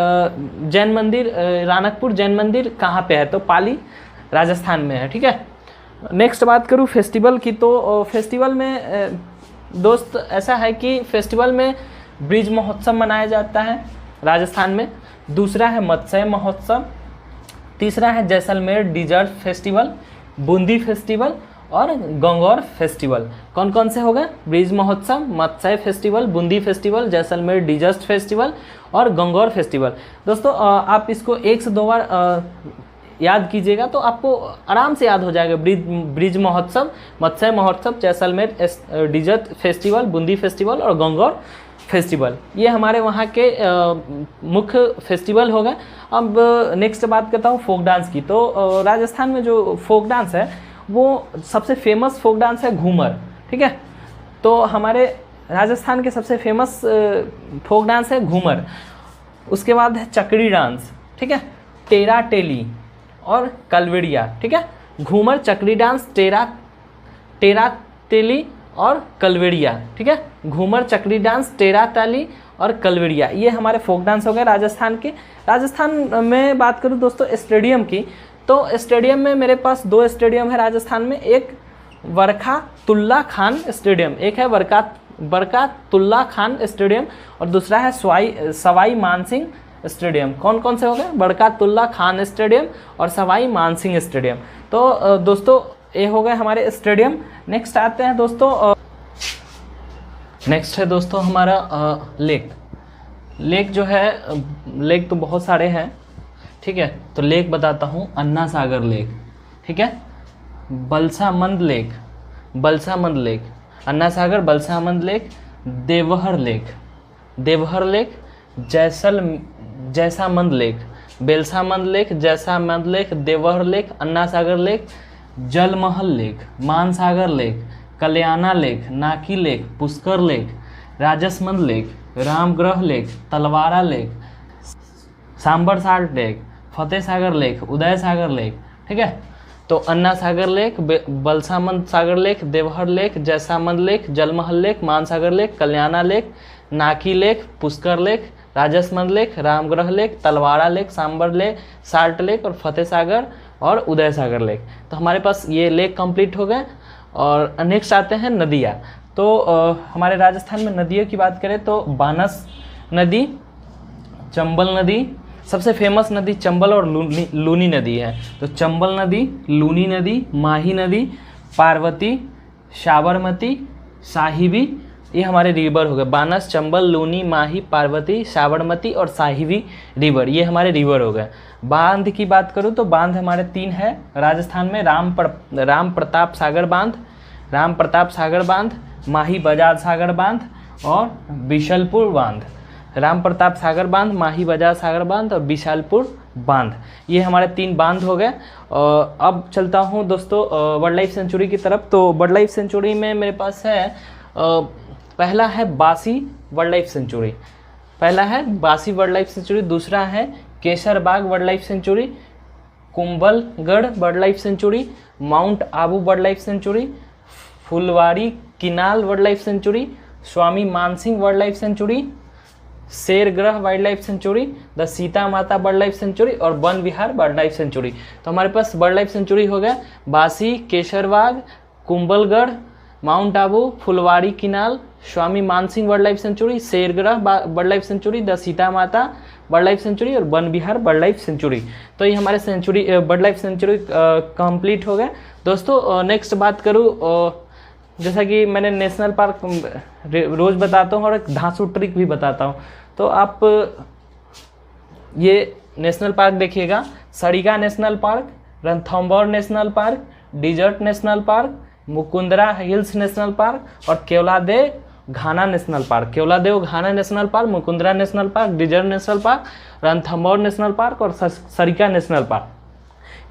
जैन मंदिर रानाकपुर जैन मंदिर कहाँ पे है, तो पाली राजस्थान में है। ठीक है, नेक्स्ट बात करूँ फेस्टिवल की, तो फेस्टिवल में दोस्त ऐसा है कि फेस्टिवल में ब्रिज महोत्सव मनाया जाता है राजस्थान में, दूसरा है मत्स्य महोत्सव, तीसरा है Jaisalmer desert festival, Bundi festival और गंगौर फेस्टिवल। कौन कौन से होगा? ब्रिज महोत्सव, Matsya festival, Bundi festival, Jaisalmer desert festival और गंगौर फेस्टिवल। दोस्तों आप इसको 1 से 2 बार याद कीजिएगा तो आपको आराम से याद हो जाएगा। ब्रिज महोत्सव, मत्स्य महोत्सव, Jaisalmer desert festival, Bundi festival और गंगौर फेस्टिवल, ये हमारे वहाँ के मुख्य फेस्टिवल हो गए। अब नेक्स्ट बात करता हूँ फोक डांस की। तो राजस्थान में जो फोक डांस है वो सबसे फेमस फोक डांस है घूमर। ठीक है, तो हमारे राजस्थान के सबसे फेमस फोक डांस है घूमर। उसके बाद है चकड़ी डांस, ठीक है, टेरा टेली और कलवेड़िया। ठीक है, घूमर, चकड़ी डांस, टेरा टेली और कलवेड़िया। ठीक है, घूमर, चकड़ी डांस, टेरा ताली और कलवेड़िया, ये हमारे फोक डांस हो गए राजस्थान के। राजस्थान में बात करूँ दोस्तों स्टेडियम की, तो स्टेडियम में मेरे पास 2 स्टेडियम है राजस्थान में। एक बरखा तुल्ला खान स्टेडियम, एक है बरका तुल्ला खान स्टेडियम और दूसरा है सवाई मानसिंह स्टेडियम। कौन कौन से हो गए? बरका तुल्ला खान स्टेडियम और सवाई मानसिंह स्टेडियम। तो दोस्तों ये हो गए हमारे स्टेडियम। नेक्स्ट आते हैं दोस्तों, नेक्स्ट है दोस्तों हमारा लेक जो है, लेक तो बहुत सारे हैं। ठीक है, तो लेक बताता हूँ, अन्ना सागर लेक, ठीक है, Balsamand lake, Anna Sagar, Balsamand lake, Devhar lake, Jaisamand lake, Belsamand lake, Jaisamand lake, Devhar lake, Anna Sagar lake, Jalmahal lake, Mansagar lake, Kalyana lake, Naki lake, Pushkar lake, Rajsamand lake, Ramgarh lake, Talwara lake, Sambhar salt lake, Fateh Sagar lake, Uday Sagar lake. ठीक है, तो Anna Sagar lake, Balsamand Sagar lake, Devhar lake, Jaisamand lake, Jalmahal lake, Mansagar lake, Kalyana lake, Naki lake, Pushkar lake, Rajsamand lake, Ramgarh lake, Talwara lake, Sambhar lake, salt lake और फतेह सागर और उदय Sagar lake. तो हमारे पास ये lake complete हो गए। और नेक्स्ट आते हैं नदियाँ। तो हमारे राजस्थान में नदियों की बात करें तो बानस नदी, चंबल नदी, सबसे फेमस नदी चंबल और लूनी नदी है। तो चंबल नदी, लूनी नदी, माही नदी, पार्वती, साबरमती, साहिबी, ये हमारे रिवर हो गए। बानस, चंबल, लूनी, माही, पार्वती, साबरमती और साहिबी रिवर, ये हमारे रिवर हो गए। बांध की बात करूँ तो बांध हमारे 3 है राजस्थान में, राम प्रताप सागर बांध, माही बजाज सागर बांध और बिशलपुर बांध। राम प्रताप सागर बांध, माही बजाज सागर बांध और बिशलपुर बांध, ये हमारे 3 बांध हो गए। अब चलता हूँ दोस्तों वाइल्ड लाइफ सेंचुरी की तरफ। तो वाइल्ड लाइफ सेंचुरी में मेरे पास है पहला है बासी वाइल्ड लाइफ सेंचुरी, दूसरा है Kesarbagh wildlife sanctuary, Kumbhalgarh wildlife sanctuary, mount Abu wildlife sanctuary, Phulwari Kinal wildlife sanctuary, Swami Mansingh wildlife sanctuary, Shergarh wildlife sanctuary, the Sita Mata wildlife sanctuary और Van Vihar wildlife sanctuary. तो हमारे पास वाइल्ड लाइफ सेंचुरी हो गया Bassi, Kesarbagh, Kumbhalgarh, mount Abu, Phulwari Kinal, Swami Mansingh wildlife sanctuary, Shergarh wildlife sanctuary, the Sita Mata wildlife sanctuary और Van Vihar wildlife sanctuary. तो ये हमारे वाइल्ड लाइफ सेंचुरी कंप्लीट हो गए दोस्तों। नेक्स्ट बात करूँ, जैसा कि मैंने नेशनल पार्क रोज़ बताता हूँ और एक धांसू ट्रिक भी बताता हूँ। तो आप ये नेशनल पार्क देखिएगा, Sariska national park, Ranthambore national park, desert national park, Mukundra hills national park और Keoladeo Ghana national park, Keoladeo Ghana national park, Mukundra national park, desert national park, Ranthambore national park और सरिका नेशनल पार्क।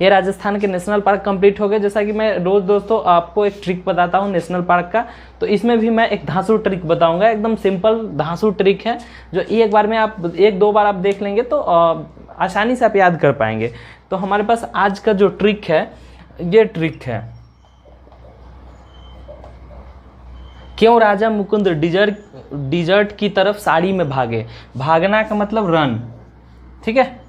ये राजस्थान के नेशनल पार्क कंप्लीट हो गए। जैसा कि मैं रोज़ दोस्तों आपको एक ट्रिक बताता हूँ नेशनल पार्क का, तो इसमें भी मैं एक धांसू ट्रिक बताऊंगा। एकदम सिंपल धांसू ट्रिक है जो एक बार में आप एक दो बार आप देख लेंगे तो आसानी से आप याद कर पाएंगे। तो हमारे पास आज का जो ट्रिक है, ये ट्रिक है, क्यों राजा मुकुंद डिजर्ट की तरफ साड़ी में भागे। भागना का मतलब रन, ठीक है।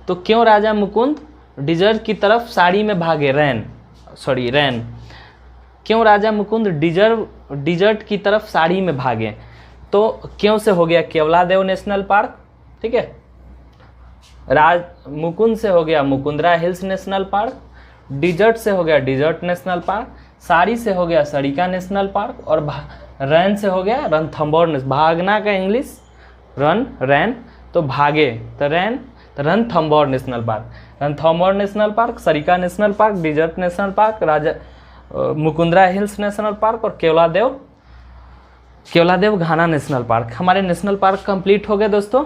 तो क्यों राजा मुकुंद डिजर्ट की तरफ साड़ी में भागे, रैन। क्यों राजा मुकुंद डिजर्ट की तरफ साड़ी में भागे। तो क्यों से हो गया केवलादेव नेशनल पार्क, ठीक है। मुकुंद से हो गया Mukundra hills national park, desert से हो गया डिजर्ट नेशनल पार्क, साड़ी से हो गया सरिका नेशनल पार्क और रैन से हो गया रणथंभौर। भागना का इंग्लिश रन, रैन, तो भागे तो रैन, तो Ranthambore national park, Ranthambore national park, Sariska national park, desert national park, Mukundra hills national park और केवलादेव घाना नेशनल पार्क। हमारे नेशनल पार्क कंप्लीट हो गए दोस्तों।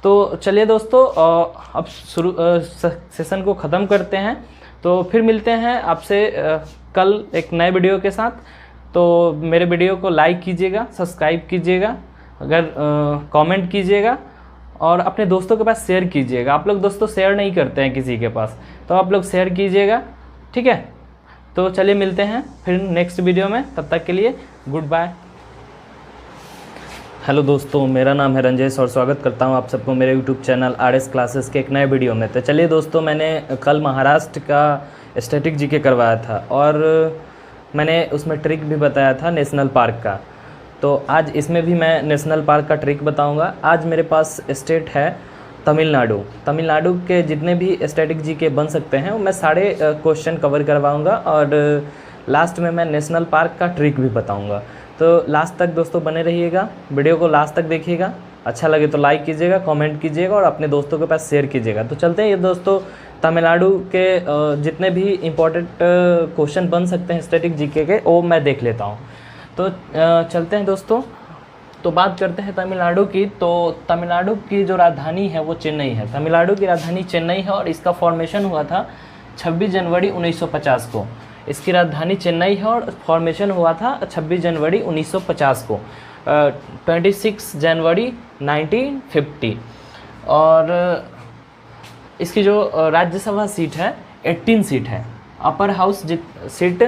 तो चलिए दोस्तों अब शुरू सेशन को ख़त्म करते हैं। तो फिर मिलते हैं आपसे कल एक नए वीडियो के साथ। तो मेरे वीडियो को लाइक कीजिएगा, सब्सक्राइब कीजिएगा, अगर कमेंट कीजिएगा और अपने दोस्तों के पास शेयर कीजिएगा। आप लोग दोस्तों शेयर नहीं करते हैं किसी के पास, तो आप लोग शेयर कीजिएगा, ठीक है। तो चलिए मिलते हैं फिर नेक्स्ट वीडियो में, तब तक के लिए गुड बाय। हेलो दोस्तों, मेरा नाम है रंजेश और स्वागत करता हूं आप सबको मेरे यूट्यूब चैनल RS क्लासेस के एक नए वीडियो में। तो चलिए दोस्तों, मैंने कल महाराष्ट्र का स्टैटिक जीके करवाया था और मैंने उसमें ट्रिक भी बताया था नेशनल पार्क का। तो आज इसमें भी मैं नेशनल पार्क का ट्रिक बताऊंगा। आज मेरे पास स्टेट है तमिलनाडु। तमिलनाडु के जितने भी स्टैटिक जीके बन सकते हैं मैं सारे क्वेश्चन कवर करवाऊँगा और लास्ट में मैं नेशनल पार्क का ट्रिक भी बताऊँगा। तो लास्ट तक दोस्तों बने रहिएगा, वीडियो को लास्ट तक देखिएगा। अच्छा लगे तो लाइक कीजिएगा, कमेंट कीजिएगा और अपने दोस्तों के पास शेयर कीजिएगा। तो चलते हैं ये दोस्तों, तमिलनाडु के जितने भी इम्पोर्टेंट क्वेश्चन बन सकते हैं स्टैटिक जीके के, वो मैं देख लेता हूँ। तो चलते हैं दोस्तों। तो बात करते हैं तमिलनाडु की। तो तमिलनाडु की जो राजधानी है वो चेन्नई है। तमिलनाडु की राजधानी चेन्नई है और इसका फॉर्मेशन हुआ था 26 जनवरी 1950 को। इसकी राजधानी चेन्नई है और फॉर्मेशन हुआ था 26 जनवरी 1950 को, 26 जनवरी 1950। और इसकी जो राज्यसभा सीट है 18 सीट है। अपर हाउस सीट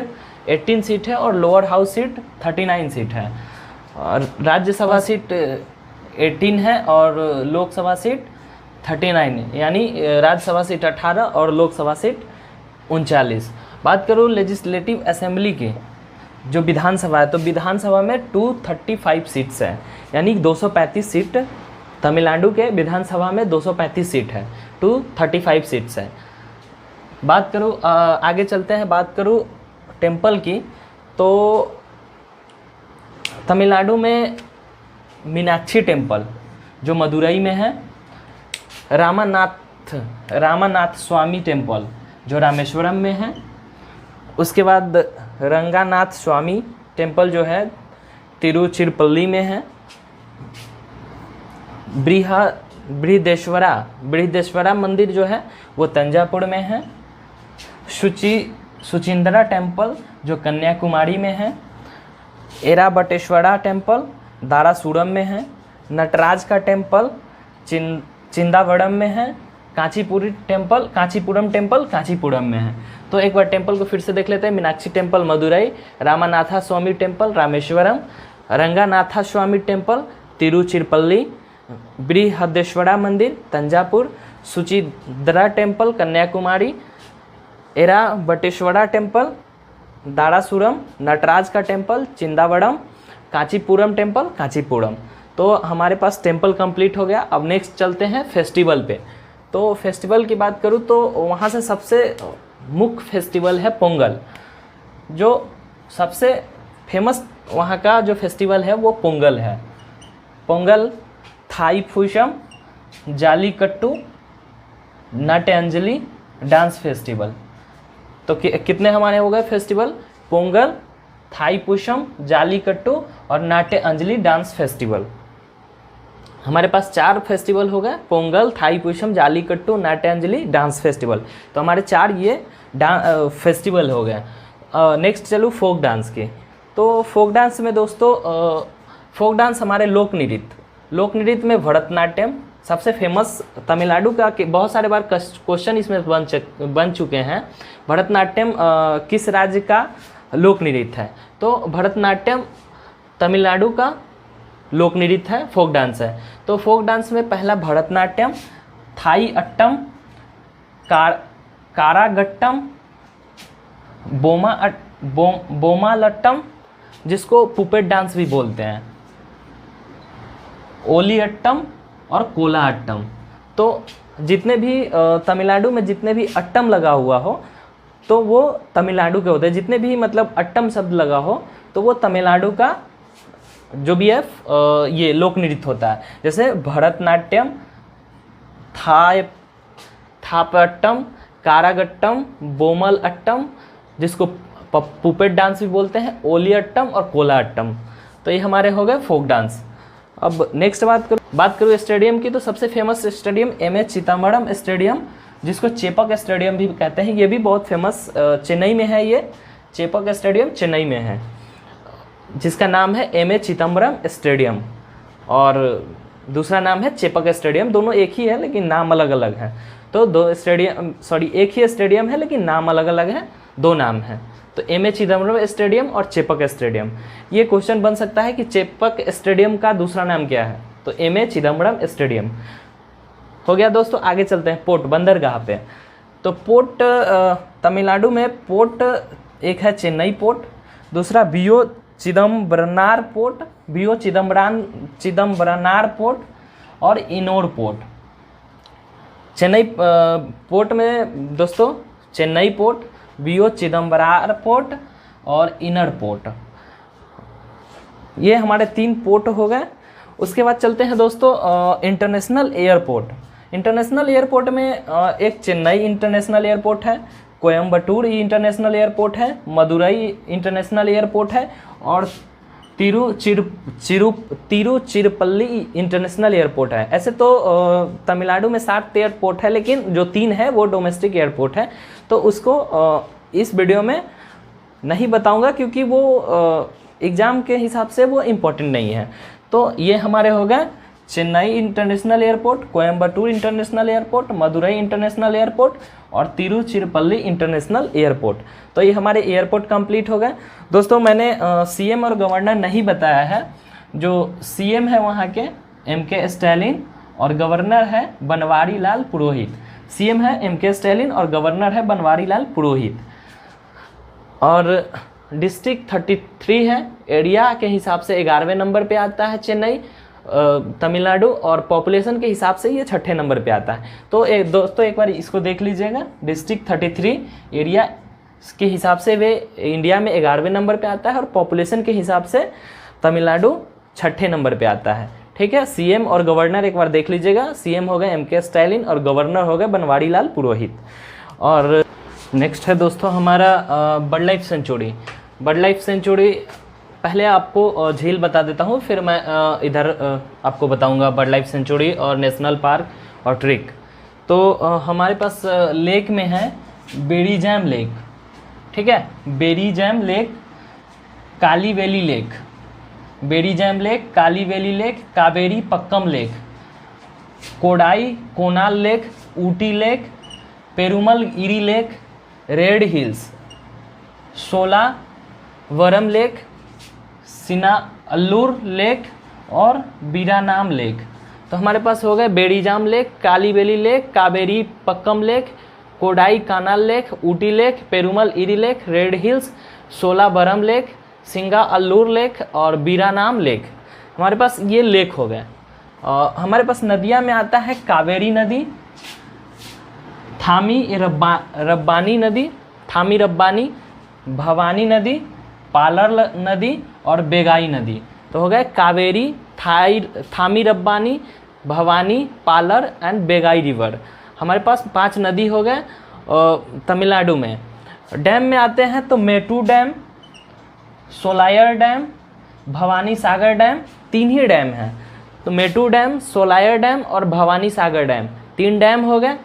18 सीट है और लोअर हाउस सीट 39 सीट है। और राज्यसभा सीट 18 है और लोकसभा सीट 39, यानी राज्यसभा सीट 18 और लोकसभा सीट 39। बात करूँ लेजिस्लेटिव असेंबली की, जो विधानसभा है, तो विधानसभा में 235 सीट्स हैं, यानी 235 सीट। तमिलनाडु के विधानसभा में 235 सीट है, 235 सीट्स है। बात करूँ आगे चलते हैं, बात करूँ टेम्पल की, तो तमिलनाडु में मीनाक्षी टेम्पल जो मदुरई में है, रामानाथ स्वामी टेम्पल जो रामेश्वरम में है, उसके बाद रंगानाथ स्वामी टेम्पल जो है तिरुचिरापल्ली में है, बृहदेश्वरा मंदिर जो है वो तंजावुर में है, सुचिंद्रा टेम्पल जो कन्याकुमारी में है, एराबटेश्वरा टेम्पल दारासुरम में है, नटराज का टेम्पल चिंदावड़म में है, कांचीपुरम टेम्पल कांचीपुरम में है। तो एक बार टेम्पल को फिर से देख लेते हैं। मीनाक्षी टेम्पल मदुरई, रामानाथा स्वामी टेम्पल रामेश्वरम, रंगानाथा स्वामी टेम्पल तिरुचिरापल्ली, बृहदेश्वरा मंदिर तंजावुर, सुचिंद्रा टेम्पल कन्याकुमारी, एराबटेश्वरा टेम्पल दारासुरम, नटराज का टेम्पल चिंदावड़म, कांचीपुरम टेम्पल कांचीपुरम। तो हमारे पास टेम्पल कंप्लीट हो गया। अब नेक्स्ट चलते हैं फेस्टिवल पे। तो फेस्टिवल की बात करूँ तो वहाँ से सबसे मुख्य फेस्टिवल है पोंगल। जो सबसे फेमस वहाँ का जो फेस्टिवल है वो पोंगल है। Pongal, Thaipusam, Jallikattu, Natyanjali, dance festival. तो कितने हमारे हो गए फेस्टिवल? पोंगल, थाईपुशम, जालीकट्टू और नाट्य अंजलि डांस फेस्टिवल। हमारे पास 4 फेस्टिवल हो गए, पोंगल, थाईपुशम, जालीकट्टू, नाट्यांजलि, डांस फेस्टिवल। तो हमारे 4 ये फेस्टिवल हो गए। नेक्स्ट चलो फोक डांस की। तो फोक डांस में दोस्तों फोक डांस हमारे लोक नृत्य में भरतनाट्यम सबसे फेमस तमिलनाडु का, बहुत सारे बार क्वेश्चन इसमें बन चुके हैं। भरतनाट्यम किस राज्य का लोक नृत्य है? तो भरतनाट्यम तमिलनाडु का लोक नृत्य है, फोक डांस है। तो फोक डांस में पहला भरतनाट्यम, थाई अट्टम, कारागट्टम, बोमालट्टम जिसको पुपेट डांस भी बोलते हैं, ओली अट्टम और कोला अट्टम। तो जितने भी तमिलनाडु में जितने भी अट्टम लगा हुआ हो तो वो तमिलनाडु के होते हैं। जितने भी मतलब अट्टम शब्द लगा हो तो वो तमिलनाडु का जो भी है ये लोक नृत्य होता है। जैसे भरतनाट्यम, थापट्टम, कारागट्टम, बोमल अट्टम जिसको पुपेट डांस भी बोलते हैं, ओली अट्टम और कोला अट्टम। तो ये हमारे हो गए फोक डांस। अब नेक्स्ट बात करूँ स्टेडियम की, तो सबसे famous stadium MS Chidambaram stadium जिसको चेपक स्टेडियम भी कहते हैं, ये भी बहुत फेमस चेन्नई में है। ये चेपक स्टेडियम चेन्नई में है जिसका नाम है MS चिदम्बरम स्टेडियम और दूसरा नाम है चेपक स्टेडियम। दोनों एक ही है लेकिन नाम अलग अलग है। तो एक ही स्टेडियम है लेकिन नाम अलग अलग है, 2 नाम हैं। तो MS चिदम्बरम स्टेडियम और चेपक स्टेडियम। ये क्वेश्चन बन सकता है कि चेपक स्टेडियम का दूसरा नाम क्या है? तो MS चिदम्बरम स्टेडियम हो गया। दोस्तों आगे चलते हैं पोर्ट, बंदरगाह पे। तो पोर्ट तमिलनाडु में पोर्ट एक है चेन्नई पोर्ट, दूसरा BO चिदम्बरनार पोर्ट और इनोर पोर्ट। चेन्नई पोर्ट में दोस्तों चेन्नई पोर्ट, BO चिदम्बरार पोर्ट और इनर पोर्ट, ये हमारे 3 पोर्ट हो गए। उसके बाद चलते हैं दोस्तों इंटरनेशनल एयरपोर्ट। इंटरनेशनल एयरपोर्ट में एक चेन्नई इंटरनेशनल एयरपोर्ट है, कोयम्बटूर इंटरनेशनल एयरपोर्ट है, मदुरई इंटरनेशनल एयरपोर्ट है और तिरुचिरापल्ली इंटरनेशनल एयरपोर्ट है। ऐसे तो तमिलनाडु में 7 एयरपोर्ट है लेकिन जो 3 है वो डोमेस्टिक एयरपोर्ट है। तो उसको इस वीडियो में नहीं बताऊंगा क्योंकि वो एग्ज़ाम के हिसाब से वो इम्पोर्टेंट नहीं है। तो ये हमारे हो गए Chennai international airport, Coimbatore international airport, Madurai international airport और तिरुचिरापल्ली इंटरनेशनल एयरपोर्ट। तो ये हमारे एयरपोर्ट कंप्लीट हो गए। दोस्तों मैंने CM और गवर्नर नहीं बताया है। जो CM है वहाँ के MK स्टैलिन और गवर्नर है बनवारी लाल पुरोहित। CM है MK स्टैलिन और गवर्नर है बनवारी लाल पुरोहित। और डिस्ट्रिक्ट 33 है, एरिया के हिसाब से 11वें नंबर पे आता है चेन्नई तमिलनाडु और पॉपुलेशन के हिसाब से ये 6ठे नंबर पे आता है। तो दोस्तों एक बार इसको देख लीजिएगा, डिस्ट्रिक्ट 33 एरिया के हिसाब से वे इंडिया में 11वें नंबर पे आता है और पॉपुलेशन के हिसाब से तमिलनाडु 6ठे नंबर पे आता है। ठीक है, CM और गवर्नर एक बार देख लीजिएगा। CM हो गए MK स्टैलिन और गवर्नर हो गए बनवारी लाल पुरोहित। और नेक्स्ट है दोस्तों हमारा bird life century. Bird life century पहले आपको झील बता देता हूँ, फिर मैं इधर आपको बताऊँगा बर्ड लाइफ सेंचुरी और नेशनल पार्क और ट्रिक। तो हमारे पास लेक में है बेरीजैम लेक, ठीक है, Berijam lake, Kali valley lake, Berijam lake, Kali valley lake, Kaveri Pakkam lake, Kodai Kanal lake, Ooty lake, Perumal Eri lake, red hills, सोला वरम लेक, सिना अल्लूर लेक और बीरानाम लेक। तो हमारे पास हो गए Berijam lake, Kali valley lake, Kaveri Pakkam lake, Kodai Kanal lake, Ooty lake, Perumal Eri lake, red hills, Sholavaram lake, Singa Allur lake और बीरानाम लेक। हमारे पास ये लेक हो गए। हमारे पास नदियाँ में आता है कावेरी नदी, रब्बानी नदी, थामी रब्बानी, भवानी नदी, पालर नदी और बेगाई नदी। तो हो गए Kaveri, Thamirabarani, Bhavani, Palar and Vaigai river. हमारे पास 5 नदी हो गए तमिलनाडु में। डैम में आते हैं तो मेटू डैम, सोलायर डैम, भवानी सागर डैम, 3 ही डैम हैं। तो मेटू डैम, सोलायर डैम और भवानी सागर डैम, 3 डैम हो गए।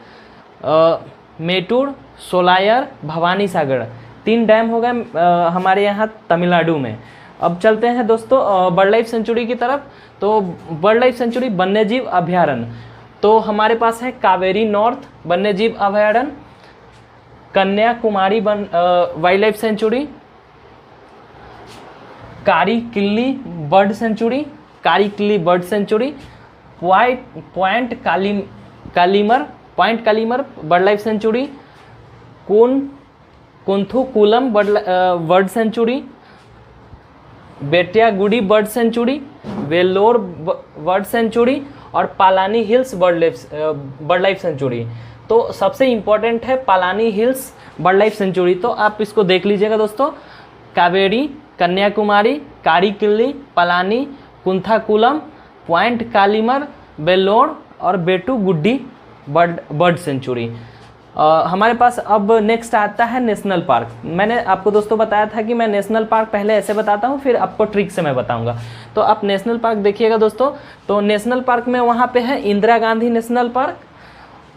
मेटूर, सोलायर, भवानी सागर, 3 डैम हो गए हमारे यहाँ तमिलनाडु में। अब चलते हैं दोस्तों बर्ड लाइफ सेंचुरी की तरफ। तो बर्ड लाइफ सेंचुरी वन्यजीव अभयारण्य, तो हमारे पास है कावेरी नॉर्थ वन्यजीव अभयारण्य, Kanyakumari wild life sanctuary, Karikili bird sanctuary, Karikili bird sanctuary, point Calimere bird life sanctuary, Koonthankulam bird sanctuary, Vettangudi bird sanctuary, Vellore bird sanctuary और Palani hills bird life sanctuary. तो सबसे इम्पोर्टेंट है पालानी हिल्स बर्ड लाइफ सेंचुरी, तो आप इसको देख लीजिएगा दोस्तों। कावेरी, कन्याकुमारी, कारी किल्ली, पलानी, कुंथाकुलम, पॉइंट कालीमर, वेल्लोर और बेटुगुडी बर्ड सेंचुरी। हमारे पास अब नेक्स्ट आता है नेशनल पार्क। मैंने आपको दोस्तों बताया था कि मैं नेशनल पार्क पहले ऐसे बताता हूँ, फिर आपको ट्रिक से मैं बताऊँगा। तो आप नेशनल पार्क देखिएगा दोस्तों। तो नेशनल पार्क में वहाँ पे है Indira Gandhi national park,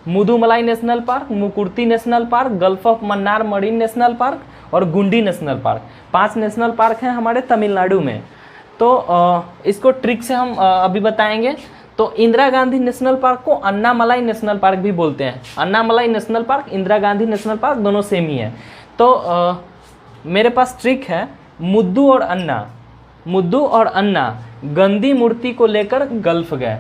Mudumalai national park, Mukurthi national park, gulf of Mannar marine national park और गुंडी नेशनल पार्क। 5 नेशनल पार्क हैं हमारे तमिलनाडु में। तो इसको ट्रिक से हम अभी बताएंगे। तो इंदिरा गांधी नेशनल पार्क को अन्नामलाई नेशनल पार्क भी बोलते हैं। Annamalai national park, Indira Gandhi national park दोनों सेम ही है। तो मेरे पास ट्रिक है, मुद्दू और अन्ना गंदी मूर्ति को लेकर गल्फ गए।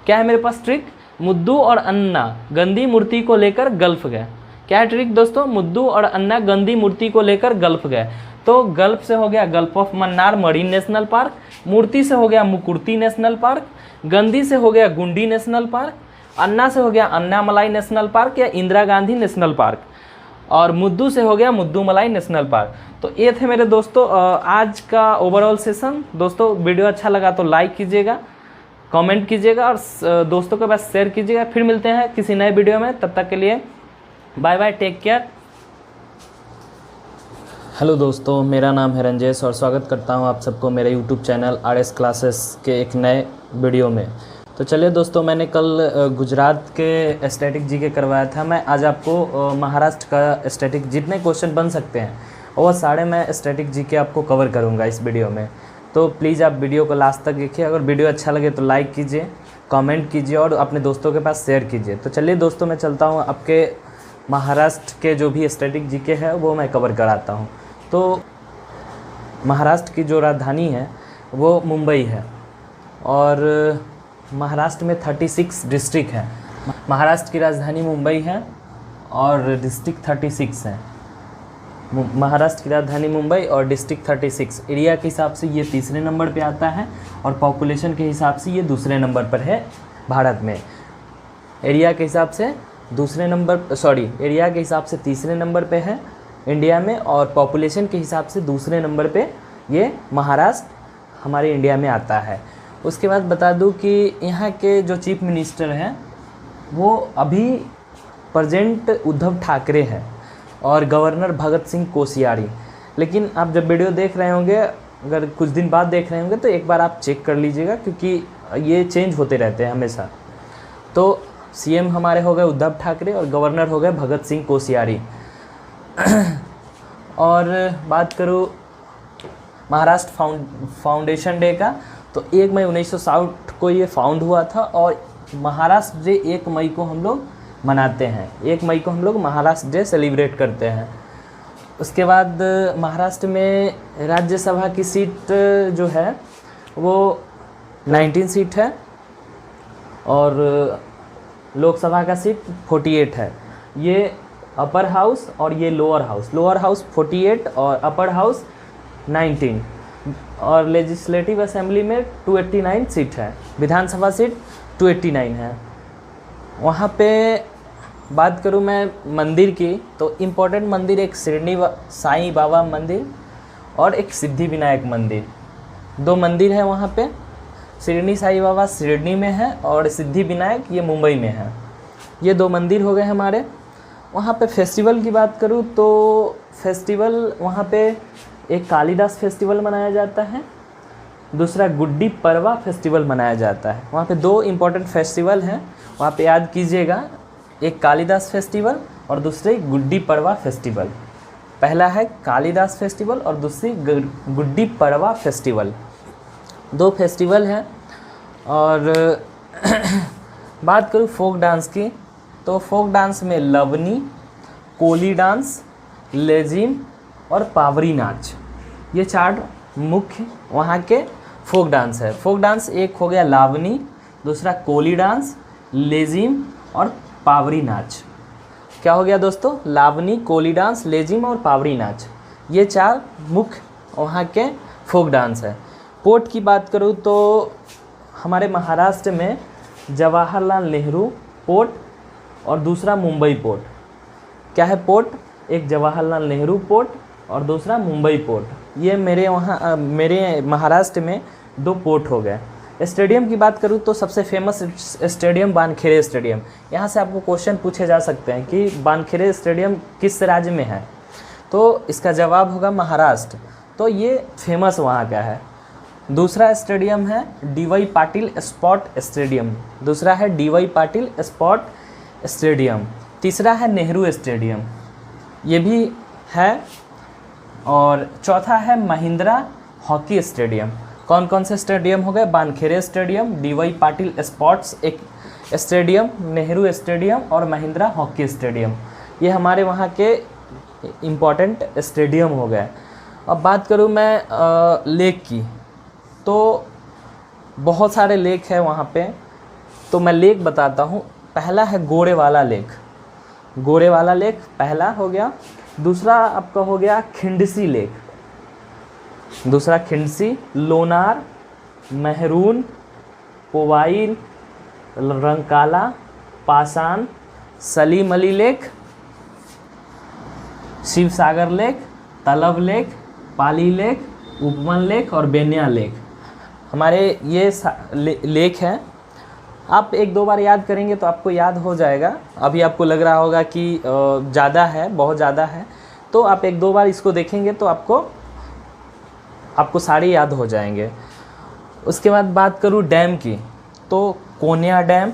क्या है मेरे पास ट्रिक? मुद्दू और अन्ना गंदी मूर्ति को लेकर गल्फ गए। क्या है ट्रिक दोस्तों? मुद्दू और अन्ना गंदी मूर्ति को लेकर गल्फ गए। तो गल्फ से हो गया gulf of Mannar marine national park, मूर्ति से हो गया मुकुर्ती नेशनल पार्क, गंदी से हो गया गुंडी नेशनल पार्क, अन्ना से हो गया अन्नामलाई नेशनल पार्क या इंदिरा गांधी नेशनल पार्क, और मुद्दू से हो गया मुद्दूमलाई नेशनल पार्क। तो ये थे मेरे दोस्तों आज का ओवरऑल सेशन। दोस्तों वीडियो अच्छा लगा तो लाइक कीजिएगा, कमेंट कीजिएगा और दोस्तों के पास शेयर कीजिएगा। फिर मिलते हैं किसी नए वीडियो में, तब तक के लिए bye bye, take care. Hello दोस्तों, मेरा नाम है रंजेश और स्वागत करता हूं आप सबको मेरे यूट्यूब चैनल RS क्लासेस के एक नए वीडियो में। तो चलिए दोस्तों, मैंने कल गुजरात के स्टैटिक जीके करवाया था। मैं आज आपको महाराष्ट्र का स्टैटिक जितने क्वेश्चन बन सकते हैं वो सारे मैं स्टैटिक जीके आपको कवर करूँगा इस वीडियो में। तो प्लीज़ आप वीडियो को लास्ट तक देखिए। अगर वीडियो अच्छा लगे तो लाइक कीजिए, कमेंट कीजिए और अपने दोस्तों के पास शेयर कीजिए। तो चलिए दोस्तों, मैं चलता हूँ आपके महाराष्ट्र के जो भी स्टैटिक जीके है वो मैं कवर कराता हूँ। तो महाराष्ट्र की जो राजधानी है वो मुंबई है और महाराष्ट्र में 36 डिस्ट्रिक्ट हैं। महाराष्ट्र की राजधानी मुंबई है और डिस्ट्रिक्ट 36 हैं। महाराष्ट्र की राजधानी मुंबई और डिस्ट्रिक्ट 36। एरिया के हिसाब से ये 3रे नंबर पे आता है और पॉपुलेशन के हिसाब से ये 2रे नंबर पर है भारत में। एरिया के हिसाब से एरिया के हिसाब से 3रे नंबर पे है इंडिया में और पॉपुलेशन के हिसाब से 2रे नंबर पे ये महाराष्ट्र हमारे इंडिया में आता है। उसके बाद बता दूं कि यहाँ के जो चीफ मिनिस्टर हैं वो अभी प्रेजेंट उद्धव ठाकरे हैं और गवर्नर भगत सिंह कोश्यारी। लेकिन आप जब वीडियो देख रहे होंगे, अगर कुछ दिन बाद देख रहे होंगे तो एक बार आप चेक कर लीजिएगा क्योंकि ये चेंज होते रहते हैं हमेशा। तो CM हमारे हो गए उद्धव ठाकरे और गवर्नर हो गए भगत सिंह कोश्यारी। और बात करूँ महाराष्ट्र फाउंडेशन डे का, तो 1 मई 1960 को ये फाउंड हुआ था और महाराष्ट्र डे 1 मई को हम लोग मनाते हैं। 1 मई को हम लोग महाराष्ट्र डे सेलिब्रेट करते हैं। उसके बाद महाराष्ट्र में राज्यसभा की सीट जो है वो 19 सीट है और लोकसभा का सीट 48 है। ये अपर हाउस और ये लोअर हाउस 48 और अपर हाउस 19 और लेजिस्लेटिव असेंबली में 289 सीट है। विधानसभा सीट 289 है। वहाँ पे बात करूँ मैं मंदिर की, तो इम्पोर्टेंट मंदिर एक शिरडी साईं बाबा मंदिर और एक सिद्धि विनायक मंदिर, 2 मंदिर है वहाँ पे। शिरडी साईं बाबा शिरडी में है और सिद्धि विनायक ये मुंबई में है। ये 2 मंदिर हो गए हमारे। वहाँ पे फेस्टिवल की बात करूँ तो फेस्टिवल वहाँ पे एक कालिदास फेस्टिवल मनाया जाता है, दूसरा गुड्डी पड़वा फेस्टिवल मनाया जाता है। वहाँ पे 2 इम्पोर्टेंट फेस्टिवल हैं, वहाँ पे याद कीजिएगा, एक कालिदास फेस्टिवल और दूसरे गुड्डी पड़वा फेस्टिवल। पहला है कालिदास फेस्टिवल और दूसरी गुड्डी पड़वा फेस्टिवल, 2 फेस्टिवल हैं। और बात करूँ फोक डांस की, तो फोक डांस में लवनी, कोली डांस, लेजिम और पावरी नाच, ये 4 मुख्य वहाँ के फोक डांस है। फोक डांस एक हो गया लावनी, दूसरा कोली डांस, लेजिम और पावरी नाच। क्या हो गया दोस्तों? लावनी, कोली डांस, लेजिम और पावरी नाच, ये 4 मुख्य वहाँ के फोक डांस है। पोर्ट की बात करूँ तो हमारे महाराष्ट्र में जवाहरलाल नेहरू पोर्ट और दूसरा मुंबई पोर्ट। क्या है पोर्ट? एक जवाहरलाल नेहरू पोर्ट और दूसरा मुंबई पोर्ट। ये मेरे महाराष्ट्र में 2 पोर्ट हो गए। स्टेडियम की बात करूँ तो सबसे फेमस स्टेडियम वानखेड़े स्टेडियम। यहाँ से आपको क्वेश्चन पूछे जा सकते हैं कि वानखेड़े स्टेडियम किस राज्य में है, तो इसका जवाब होगा महाराष्ट्र। तो ये फेमस वहाँ का है। दूसरा स्टेडियम है डी.वाई. पाटिल स्पोर्ट स्टेडियम, दूसरा है डी.वाई. Patil sport stadium. तीसरा है नेहरू स्टेडियम, ये भी है। और चौथा है महिंद्रा हॉकी स्टेडियम। कौन कौन से स्टेडियम हो गए? Wankhede stadium, D.Y.. Patil sports एक स्टेडियम, नेहरू स्टेडियम और महिंद्रा हॉकी स्टेडियम, ये हमारे वहाँ के इम्पॉर्टेंट स्टेडियम हो गए। अब बात करूँ मैं लेक की, तो बहुत सारे लेक है वहाँ पे, तो मैं लेक बताता हूँ। पहला है गोरे वाला लेक, गोरे वाला लेक पहला हो गया। दूसरा आपका हो गया खिंडसी लेक, दूसरा खिंडसी, लोनार, मेहरून, पोवाइल, रंकाला, पासान, सलीम अली लेक, शिव सागर लेक, तलब लेक, पाली लेक, उपवन लेक और बेनिया लेक, हमारे ये लेक हैं। आप 1-2 बार याद करेंगे तो आपको याद हो जाएगा। अभी आपको लग रहा होगा कि ज़्यादा है, बहुत ज़्यादा है, तो आप 1-2 बार इसको देखेंगे तो आपको सारे याद हो जाएंगे। उसके बाद बात करूँ डैम की, तो Koyna dam,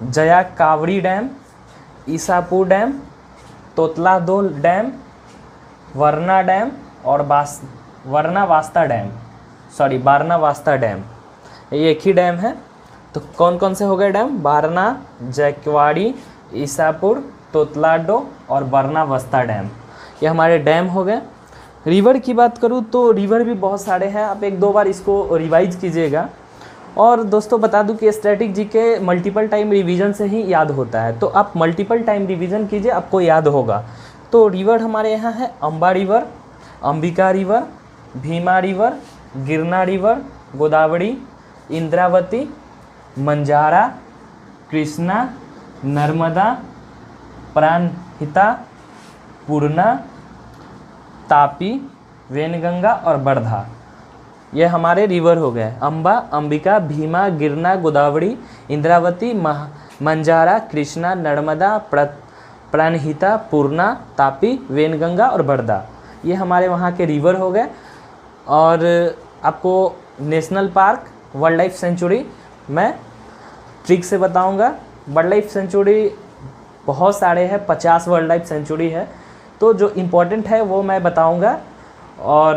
Jayakwadi dam, Isapur dam, Totladoh dam, Warna dam और वारनावास्ता डैम, ये एक ही डैम है। तो कौन कौन से हो गए डैम? वारना, जयकवाड़ी, ईसापुर, तोतलाडो और वारनावास्ता डैम, ये हमारे डैम हो गए। रिवर की बात करूँ तो रिवर भी बहुत सारे हैं, आप 1-2 बार इसको रिवाइज कीजिएगा। और दोस्तों बता दूं कि static GK multiple time revision से ही याद होता है, तो आप मल्टीपल टाइम रिवीजन कीजिए, आपको याद होगा। तो रिवर हमारे यहाँ है Amba river, Ambika river, Bhima river, गिरना रिवर, गोदावरी, इंद्रावती, मंजारा, कृष्णा, नर्मदा, प्राणहिता, पूर्णा, तापी, वेनगंगा और बरधा, ये हमारे रिवर हो गए। अम्बा, अंबिका, भीमा, गिरना, गोदावरी, इंद्रावती, मंजारा, कृष्णा, नर्मदा, प्राणहिता, पूर्णा, तापी, वेनगंगा और बरधा, ये हमारे वहाँ के रिवर हो गए। और आपको national park, wild life sanctuary मैं ट्रिक से बताऊंगा। वाइल्ड लाइफ सेंचुरी बहुत सारे हैं, 50 वाइल्ड लाइफ सेंचुरी है, तो जो इम्पोर्टेंट है वो मैं बताऊंगा। और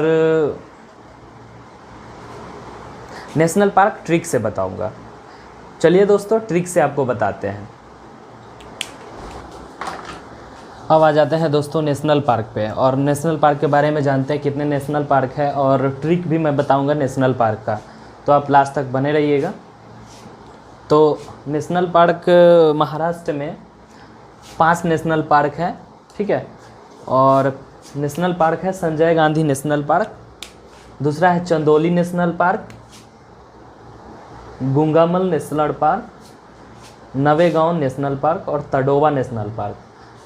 नेशनल पार्क ट्रिक से बताऊंगा। चलिए दोस्तों ट्रिक से आपको बताते हैं। अब आ जाते हैं दोस्तों नेशनल पार्क पे, और नेशनल पार्क के बारे में जानते हैं कितने नेशनल पार्क है, और ट्रिक भी मैं बताऊंगा नेशनल पार्क का, तो आप लास्ट तक बने रहिएगा। तो नेशनल पार्क महाराष्ट्र में 5 नेशनल पार्क है, ठीक है। और नेशनल पार्क है संजय गांधी नेशनल पार्क, दूसरा है Chandoli national park, Gugamal national park, Navegaon national park और तडोबा नेशनल पार्क।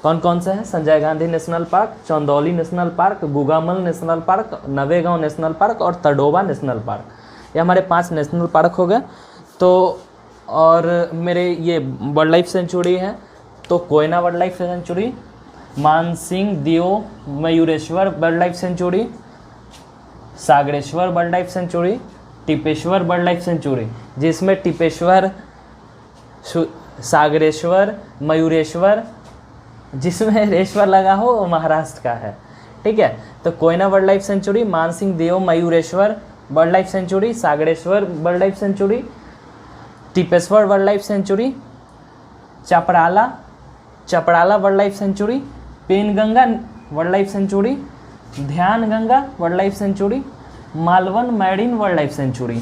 कौन कौन से हैं? Sanjay Gandhi national park, Chandoli national park, Gugamal national park, Navegaon national park और तडोबा नेशनल पार्क, ये हमारे 5 नेशनल पार्क हो गए। तो और मेरे ये वाइल्ड लाइफ सेंचुरी है, तो Koyna wildlife sanctuary, Mansingh Dev Mayureshwar wildlife sanctuary, Sagareshwar wildlife sanctuary, Tipeshwar wildlife sanctuary, जिसमें टिपेश्वर, सागरेश्वर, मयूरेश्वर, जिसमें रेश्वर लगा हो वो महाराष्ट्र का है, ठीक है। तो Koyna wildlife sanctuary, Mansingh Dev Mayureshwar wildlife sanctuary, Sagareshwar wildlife sanctuary, Tipeshwar wildlife sanctuary, Chaprala wildlife sanctuary, Painganga wildlife sanctuary, Dhyan Ganga wildlife sanctuary, Malvan marine wildlife sanctuary.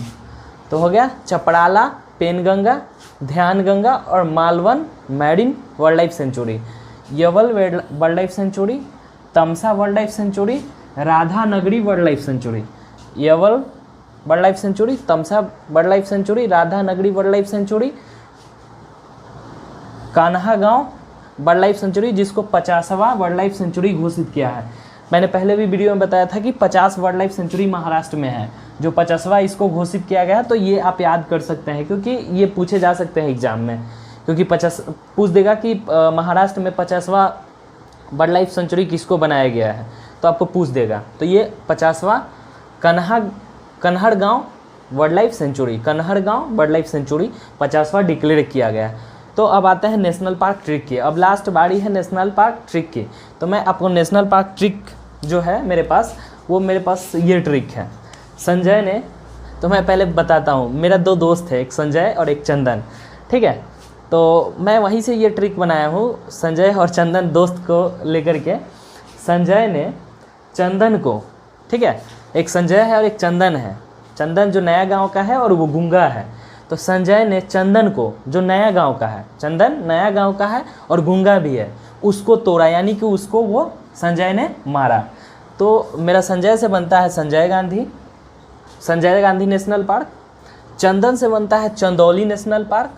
तो हो गया चपड़ाला, पेनगंगा, ध्यान गंगा और Malvan marine wildlife sanctuary. Yawal wildlife sanctuary, Tamsa wildlife sanctuary, Radha Nagari wildlife sanctuary. Yawal wildlife sanctuary, Tamsa wildlife sanctuary, Radha Nagari wildlife century, Kanha गांव wild life sanctuary, जिसको 50वां wild life sanctuary घोषित किया है। मैंने पहले भी वीडियो में बताया था कि 50 वाइल्ड लाइफ सेंचुरी महाराष्ट्र में है, जो 50वां इसको घोषित किया गया। तो ये आप याद कर सकते हैं, क्योंकि ये पूछे जा सकते हैं एग्जाम में, क्योंकि 50 पूछ देगा कि महाराष्ट्र में 50वां वाइल्ड लाइफ सेंचुरी किसको बनाया गया है, तो आपको पूछ देगा। तो ये 50वां Kanhargaon wildlife sanctuary, Kanhargaon wildlife sanctuary 50वां डिक्लेयर किया गया है। तो अब आते हैं नेशनल पार्क ट्रिक की। अब लास्ट बारी है नेशनल पार्क ट्रिक की। तो मैं आपको नेशनल पार्क ट्रिक जो है मेरे पास, वो मेरे पास ये ट्रिक है। संजय ने, तो मैं पहले बताता हूँ, मेरा 2 दोस्त है, एक संजय और एक चंदन, ठीक है। तो मैं वहीं से ये ट्रिक बनाया हूँ, संजय और चंदन दोस्त को लेकर के। संजय ने चंदन को, ठीक है, एक संजय है और एक चंदन है। चंदन जो नया गांव का है और वो गूंगा है। तो संजय ने चंदन को, जो नया गांव का है, चंदन नया गांव का है और गूंगा भी है, उसको तोड़ा, यानी कि उसको वो संजय ने मारा। तो मेरा संजय से बनता है संजय गांधी नेशनल पार्क। चंदन से बनता है चंदौली नेशनल पार्क।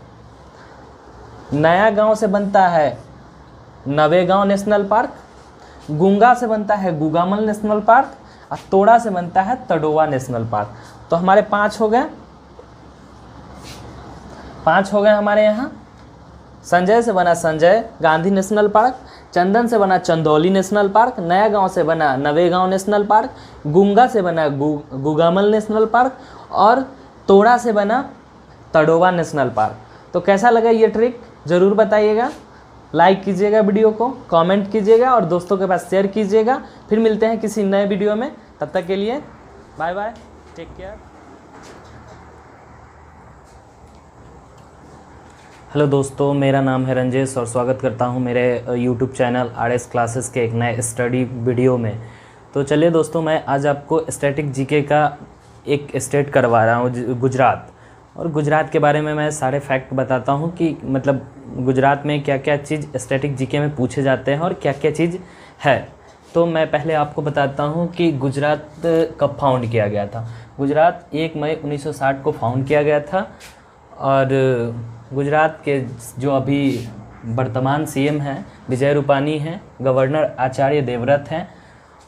नया गांव से बनता है नवेगांव नेशनल पार्क। गूंगा से बनता है गुगामल नेशनल पार्क। और तोड़ा से बनता है तडोवा नेशनल पार्क। तो हमारे 5 हो गए, 5 हो गए हमारे यहाँ। संजय से बना संजय गांधी नेशनल पार्क, चंदन से बना चंदौली नेशनल पार्क, नया गांव से बना नवेगांव नेशनल पार्क, गूंगा से बना गुगामल नेशनल पार्क और तोड़ा से बना तडोवा नेशनल पार्क। तो कैसा लगा ये ट्रिक ज़रूर बताइएगा। लाइक कीजिएगा वीडियो को, कमेंट कीजिएगा और दोस्तों के पास शेयर कीजिएगा। फिर मिलते हैं किसी नए वीडियो में, तब तक के लिए bye bye, take care. Hello दोस्तों, मेरा नाम है रंजेश और स्वागत करता हूं मेरे यूट्यूब चैनल RS क्लासेस के एक नए स्टडी वीडियो में। तो चलिए दोस्तों, मैं आज आपको स्टैटिक जीके का एक स्टेट करवा रहा हूं, गुजरात। और गुजरात के बारे में मैं सारे फैक्ट बताता हूं कि मतलब गुजरात में क्या क्या चीज़ स्टैटिक जीके में पूछे जाते हैं और क्या क्या चीज़ है। तो मैं पहले आपको बताता हूं कि गुजरात कब फाउंड किया गया था। गुजरात 1 मई 1960 को फाउंड किया गया था। और गुजरात के जो अभी वर्तमान CM हैं विजय रूपानी हैं, गवर्नर आचार्य देवव्रत हैं।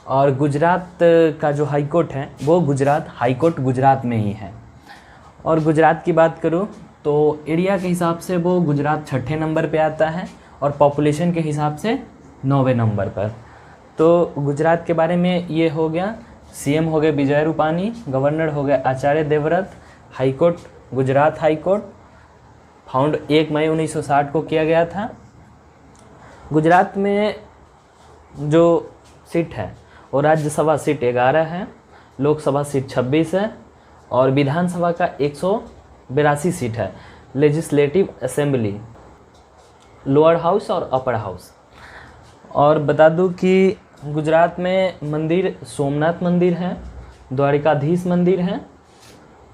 और गुजरात का जो हाई कोर्ट है वो गुजरात हाई कोर्ट गुजरात में ही है। और गुजरात की बात करूँ तो एरिया के हिसाब से वो गुजरात 6ठे नंबर पे आता है और पॉपुलेशन के हिसाब से 9वें नंबर पर। तो गुजरात के बारे में ये हो गया। CM हो गए विजय रूपानी, गवर्नर हो गए Acharya Devvrat, high court Gujarat high court found 1 मई 1960 को किया गया था। गुजरात में जो सीट है वो राज्यसभा सीट 11 है, लोकसभा सीट 26 है और विधानसभा का 182 सीट है। लेजिस्लेटिव असेंबली, लोअर हाउस और अपर हाउस। और बता दूं कि गुजरात में मंदिर सोमनाथ मंदिर है, द्वारिकाधीश मंदिर है।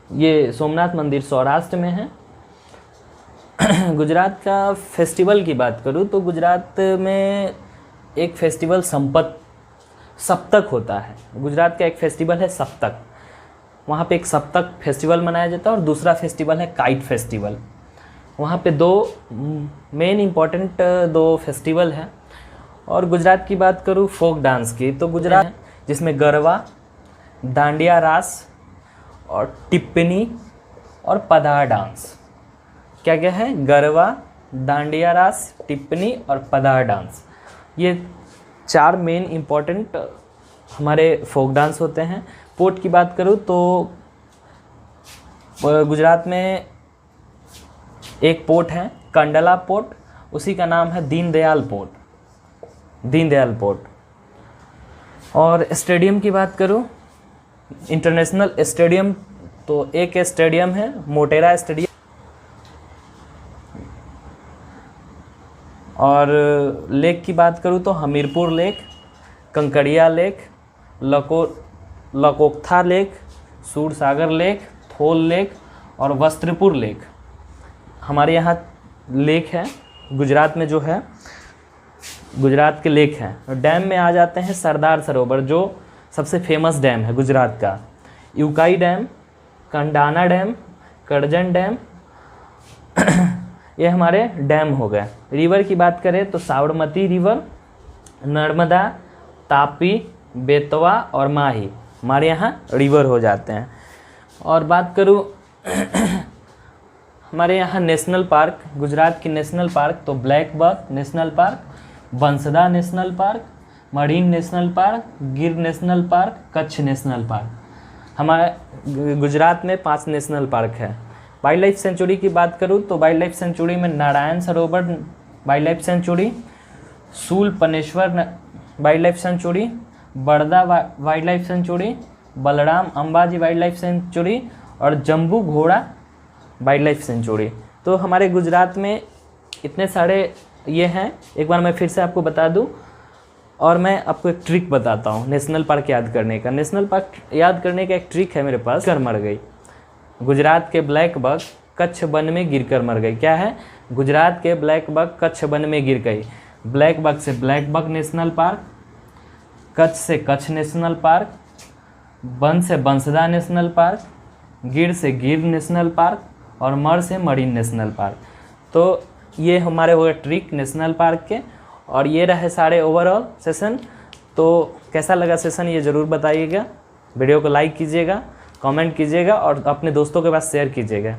ये सोमनाथ मंदिर सौराष्ट्र में है। गुजरात का फेस्टिवल की बात करूँ तो गुजरात में एक फेस्टिवल सप्तक होता है। गुजरात का एक फेस्टिवल है सप्तक। वहाँ पे एक सप्तक फेस्टिवल मनाया जाता है और दूसरा फेस्टिवल है काइट फेस्टिवल। वहाँ पे 2 मेन इम्पॉर्टेंट 2 फेस्टिवल हैं। और गुजरात की बात करूँ फोक डांस की तो गुजरात है जिसमें गरबा, डांडिया रास और टिप्पणी और पदार डांस। क्या क्या है? गरबा, डांडिया रास, टिप्पणी और पदार डांस। ये 4 मेन इम्पॉर्टेंट हमारे फोक डांस होते हैं। पोर्ट की बात करूँ तो गुजरात में एक पोर्ट है कंडला पोर्ट, उसी का नाम है दीनदयाल पोर्ट। और स्टेडियम की बात करूँ, इंटरनेशनल स्टेडियम तो एक स्टेडियम है मोटेरा स्टेडियम, और लेक की बात करूँ तो Hamirpur lake, Kankaria lake, Lakokatha lake, Sursagar lake, Thol lake और वस्त्रपुर लेक हमारे यहाँ लेक है गुजरात में, जो है गुजरात के लेक हैं। डैम में आ जाते हैं सरदार सरोवर, जो सबसे फेमस डैम है गुजरात का, यूकाई डैम, कंडाना डैम, करजन डैम ये हमारे डैम हो गए। रिवर की बात करें तो साबरमती रिवर, नर्मदा, तापी, बेतवा और माही हमारे यहाँ रिवर हो जाते हैं। और बात करूँ हमारे यहाँ नेशनल पार्क, गुजरात की नेशनल पार्क तो blackbuck national park, Bansda national park, marine national park, Gir national park, Kutch national park. हमारे गुजरात में 5 नेशनल पार्क है। वाइल्ड लाइफ सेंचुरी की बात करूँ तो वाइल्ड लाइफ सेंचुरी में Narayan Sarovar wild life sanctuary, Shoolpaneshwar wildlife sanctuary, Barda wildlife sanctuary, Balaram Ambaji wildlife sanctuary और जम्बू घोड़ा वाइल्ड लाइफ सेंचुरी। तो हमारे गुजरात में इतने सारे ये हैं। एक बार मैं फिर से आपको बता दूं, और मैं आपको एक ट्रिक बताता हूँ नेशनल पार्क याद करने का। नेशनल पार्क याद करने का एक ट्रिक है मेरे पास। कर मर गई, गुजरात के ब्लैक बक कच्छ वन में गिरकर मर गई। क्या है? गुजरात के ब्लैक बक कच्छ वन में गिर गई। ब्लैक बक से blackbuck national park, Kutch से कच्छ नेशनल पार्क, बन से बंसदा नेशनल पार्क, गिर से गिर नेशनल पार्क और मर से मरीन नेशनल पार्क। तो ये हमारे हो गए ट्रिक नेशनल पार्क के। और ये रहे सारे ओवरऑल सेशन। तो कैसा लगा सेशन ये ज़रूर बताइएगा। वीडियो को लाइक कीजिएगा, कमेंट कीजिएगा और अपने दोस्तों के पास शेयर कीजिएगा।